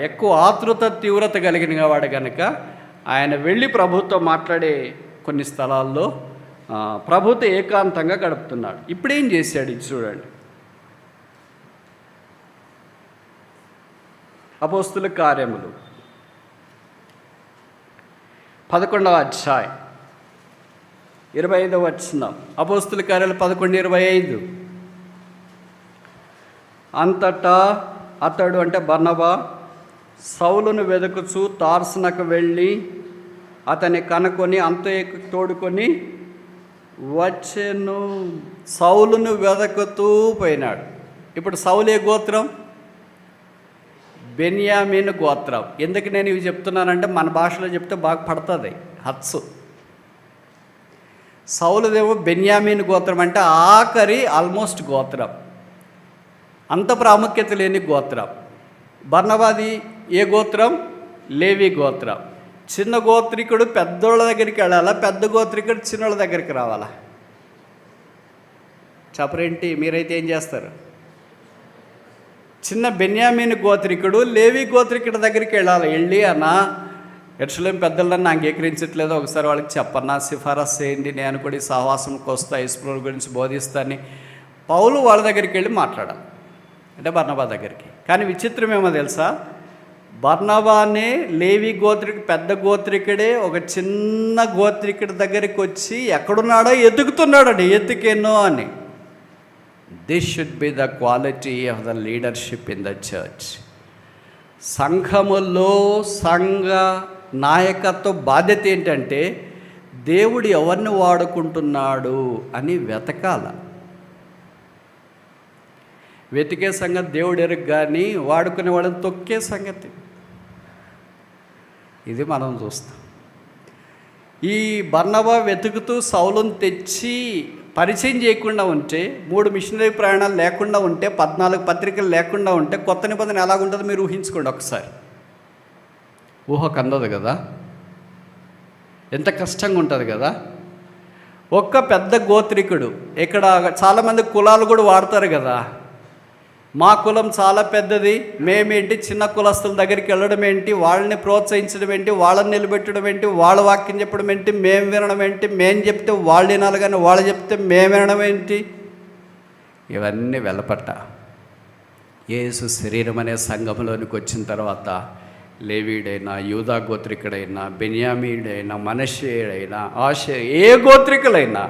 ఎక్కువ ఆతృత, తీవ్రత కలిగిన వాడు కనుక ఆయన వెళ్ళి ప్రభుతో మాట్లాడే కొన్ని స్థలాల్లో ప్రభుతో ఏకాంతంగా గడుపుతున్నాడు. ఇప్పుడేం చేశాడు ఇది చూడండి. అపోస్తుల కార్యములు 11వ అధ్యాయం 25వ వచనం. అపోస్తుల కార్యాలు 11:25. అంతటా అతడు అంటే బర్నబా సౌలును వెదకుచు తార్సునకు వెళ్ళి అతని కనుకొని అంతేకు తోడుకొని వచ్చెను. సౌలును వెదకుతూ పోయినాడు. ఇప్పుడు సౌలు ఏ గోత్రం? బెన్యామీను గోత్రం. ఎందుకు నేను ఇవి చెప్తున్నానంటే మన భాషలో చెప్తే బాగా పడుతుంది. హత్సు సౌలుదేమో బెన్యామీను గోత్రం అంటే ఆఖరి ఆల్మోస్ట్ గోత్రం, అంత ప్రాముఖ్యత లేని గోత్రం. బర్నబాది ఏ గోత్రం? లేవి గోత్రం. చిన్న గోత్రికుడు పెద్దోళ్ళ దగ్గరికి వెళ్ళాలా, పెద్ద గోత్రికుడు చిన్నోళ్ళ దగ్గరికి రావాలా? చెప్పరేంటి? మీరైతే ఏం చేస్తారు? చిన్న బెన్యామీను గోత్రికుడు లేవి గోత్రికుడి దగ్గరికి వెళ్ళాలి. వెళ్ళి అన్న యెరూషలేము పెద్దలు నన్ను అంగీకరించట్లేదు, ఒకసారి వాళ్ళకి చెప్పన్నా, సిఫారసు చేయండి, నేను కూడా ఈ సహవాసంకి వస్తా, యేసుప్రభు గురించి బోధిస్తాను. పౌలు వాళ్ళ దగ్గరికి వెళ్ళి మాట్లాడాలి, అంటే బర్నబా దగ్గరికి. కానీ విచిత్రం ఏమో తెలుసా? బర్నబానే లేవి పెద్ద గోత్రికుడే ఒక చిన్న గోత్రికుడి దగ్గరికి వచ్చి ఎక్కడున్నాడో ఎతుకుతున్నాడు, ఎత్తుకెన్నో అని. This should be the quality of the leadership in the church. సంఘములో సంఘ నాయకత్వ బాధ్యత ఏంటంటే దేవుడు ఎవరిని వాడుకుంటున్నాడు అని వెతకాల. వెతికే సంగతి దేవుడు ఎరుగు, కానీ వాడుకునే వాళ్ళని తొక్కే సంగతి ఇది మనం చూస్తాం. ఈ బర్నబా వెతుకుతూ సౌలును తెచ్చి పరిచయం చేయకుండా ఉంటే, 3 మిషనరీ ప్రయాణాలు లేకుండా ఉంటే, 14 పత్రికలు లేకుండా ఉంటే కొత్త నిబంధన ఎలాగుంటుందో మీరు ఊహించుకోండి ఒకసారి. ఊహకు అందదు కదా, ఎంత కష్టంగా ఉంటుంది కదా. ఒక్క పెద్ద గోత్రికుడు, ఇక్కడ చాలామంది కులాలు కూడా వాడతారు కదా, మా కులం చాలా పెద్దది, మేమేంటి చిన్న కులస్తుల దగ్గరికి వెళ్ళడం ఏంటి, వాళ్ళని ప్రోత్సహించడం ఏంటి, వాళ్ళని నిలబెట్టడం ఏంటి, వాళ్ళ వాక్యం చెప్పడం ఏంటి, మేము వినడం ఏంటి, మేము చెప్తే వాళ్ళు వినాలి కానీ వాళ్ళు చెప్తే మేము వినడం ఏంటి, ఇవన్నీ వెలపట్ట. యేసు శరీరం అనే సంఘంలోనికి వచ్చిన తర్వాత లేవీడైనా, యూదా గోత్రికుడైనా, బెన్యామీడైనా, మనష్షేయుడైనా, ఆషేర్, ఏ గోత్రికులైనా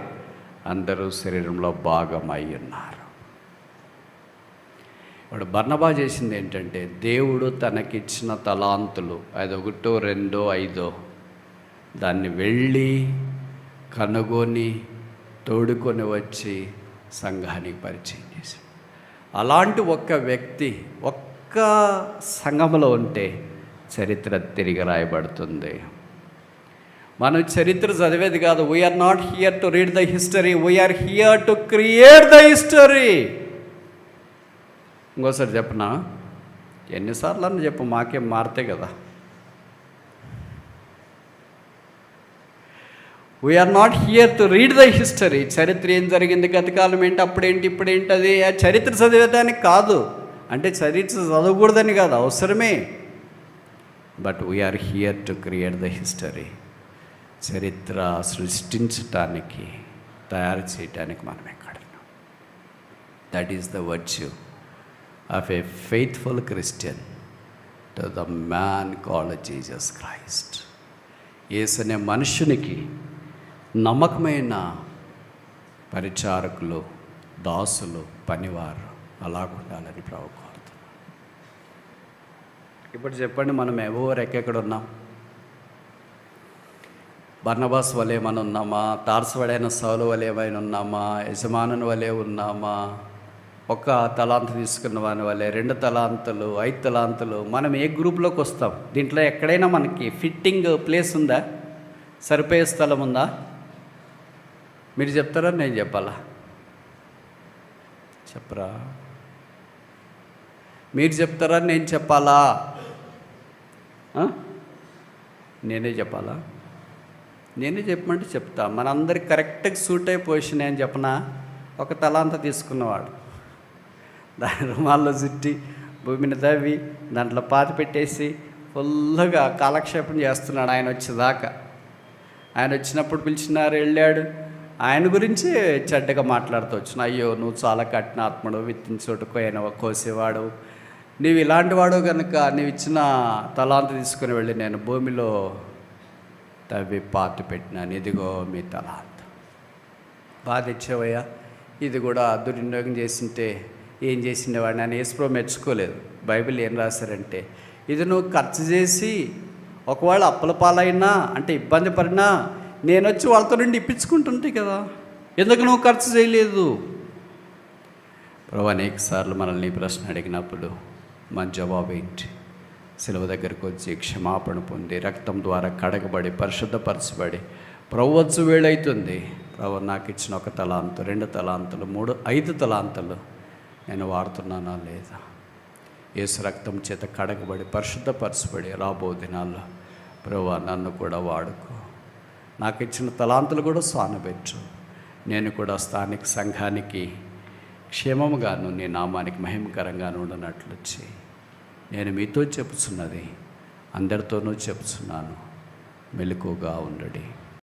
అందరూ శరీరంలో భాగమై ఉన్నారు. ఇప్పుడు బర్నబా చేసింది ఏంటంటే, దేవుడు తనకిచ్చిన తలాంతులు, అది 1, 2, 5 దాన్ని వెళ్ళి కనుగొని తోడుకొని వచ్చి సంఘానికి పరిచయం చేశాడు. అలాంటి ఒక్క వ్యక్తి ఒక్క సంఘంలో ఉంటే చరిత్ర తిరిగి రాయబడుతుంది. మనం చరిత్ర చదివేది కాదు. We are not here to read the history, we are here to create the history. ఇంకోసారి చెప్పనా? ఎన్నిసార్లు అని చెప్పు, మాకేం మారితే కదా. We are not here to read the history. చరిత్ర ఏం జరిగింది, గతకాలం ఏంటి, అప్పుడేంటి, ఇప్పుడేంటి, అది ఆ చరిత్ర చదివేదానికి కాదు. అంటే చరిత్ర చదవకూడదని కాదు, అవసరమే. But we are here to create the history. చరిత్ర సృష్టించటానికి, తయారు చేయటానికి మనం ఎక్కడున్నాం. That is the virtue of a faithful Christian to the man called Jesus Christ. Yesu అనే మనుషునికి నమ్మకమైన పరిచారకులు, దాసులు, పనివారు అలాగుండాలని ప్రభు కోరుతున్నాం. ఇప్పుడు చెప్పండి, మనం ఎక్కడెక్కడ ఉన్నాం? బర్నబాస్ వలె మనం ఉన్నామా? తార్సవడైన సౌలు వలె ఏమైనా ఉన్నామా? యజమానుని వలె ఉన్నామా? ఒక తలాంతు తీసుకున్న వాని వలె, 2 తలాంతులు, 5 తలాంతులు? మనం ఏ గ్రూప్లోకి వస్తాం? దీంట్లో ఎక్కడైనా మనకి ఫిట్టింగ్ ప్లేస్ ఉందా? సరిపోయే స్థలం ఉందా? మీరు చెప్తారా, నేను చెప్పాలా? చెప్పరా? మీరు చెప్తారా, నేను చెప్పాలా? నేనే చెప్పాలా? నేనే చెప్పమంటే చెప్తా. మనందరికి కరెక్ట్గా సూట్ అయ్యే పొజిషన్ ఏం చెప్పనా? ఒక తలాంత తీసుకున్నవాడు దాని రుమాల్లో చుట్టి భూమిని తవ్వి దాంట్లో పాతి పెట్టేసి ఫుల్గా కాలక్షేపం చేస్తున్నాడు ఆయన వచ్చేదాకా. ఆయన వచ్చినప్పుడు పిలిచినారు, వెళ్ళాడు. ఆయన గురించి చెడ్డగా మాట్లాడుతూ వచ్చిన, అయ్యో నువ్వు చాలా కఠిన ఆత్మడు, విత్తిన చోటు కోసేవాడు, నీవు ఇలాంటి వాడు కనుక నీవు ఇచ్చిన తలాంత తీసుకుని వెళ్ళి నేను భూమిలో తవ్వి పాతి పెట్టినాను, ఇదిగో మీ తలాంత. బాధ ఇచ్చేవయ్యా, ఇది కూడా దుర్వినియోగం చేసింటే ఏం చేసిండేవాడిని అని యేసుప్రభు మెచ్చుకోలేదు. బైబిల్ ఏం రాశారంటే, ఇది నువ్వు ఖర్చు చేసి ఒకవేళ అప్పుల పాలైనా అంటే ఇబ్బంది పడినా నేను వచ్చి వాళ్ళతో నుండి ఇప్పించుకుంటుంటే కదా, ఎందుకు నువ్వు ఖర్చు చేయలేదు? ప్రభు అనేక సార్లు మనల్ని ప్రశ్న అడిగినప్పుడు మన జవాబు ఏంటి? సిలువ దగ్గరకు వచ్చి క్షమాపణ పొంది రక్తం ద్వారా కడగబడి పరిశుద్ధపరచబడి ప్రభు వచ్చు వేళైతుంది, ప్రభు నాకు ఇచ్చిన 1 తలాంతు, 2 తలాంతులు, 3, 5 తలాంతులు నేను వాడుతున్నానా లేదా? యేసు రక్తం చేత కడగబడి పరిశుద్ధపరచబడి రాబో దినాల్లో ప్రభు నన్ను కూడా వాడుకో, నాకు ఇచ్చిన తలాంతులు కూడా సానబెట్టు, నేను కూడా స్థానిక సంఘానికి క్షేమముగాను నీ నామానికి మహిమకరంగాను ఉండనట్లు చేయి. నేను మీతో చెప్పుచున్నది అందరితోనూ చెప్పుచున్నాను, మెలకుగా ఉండండి.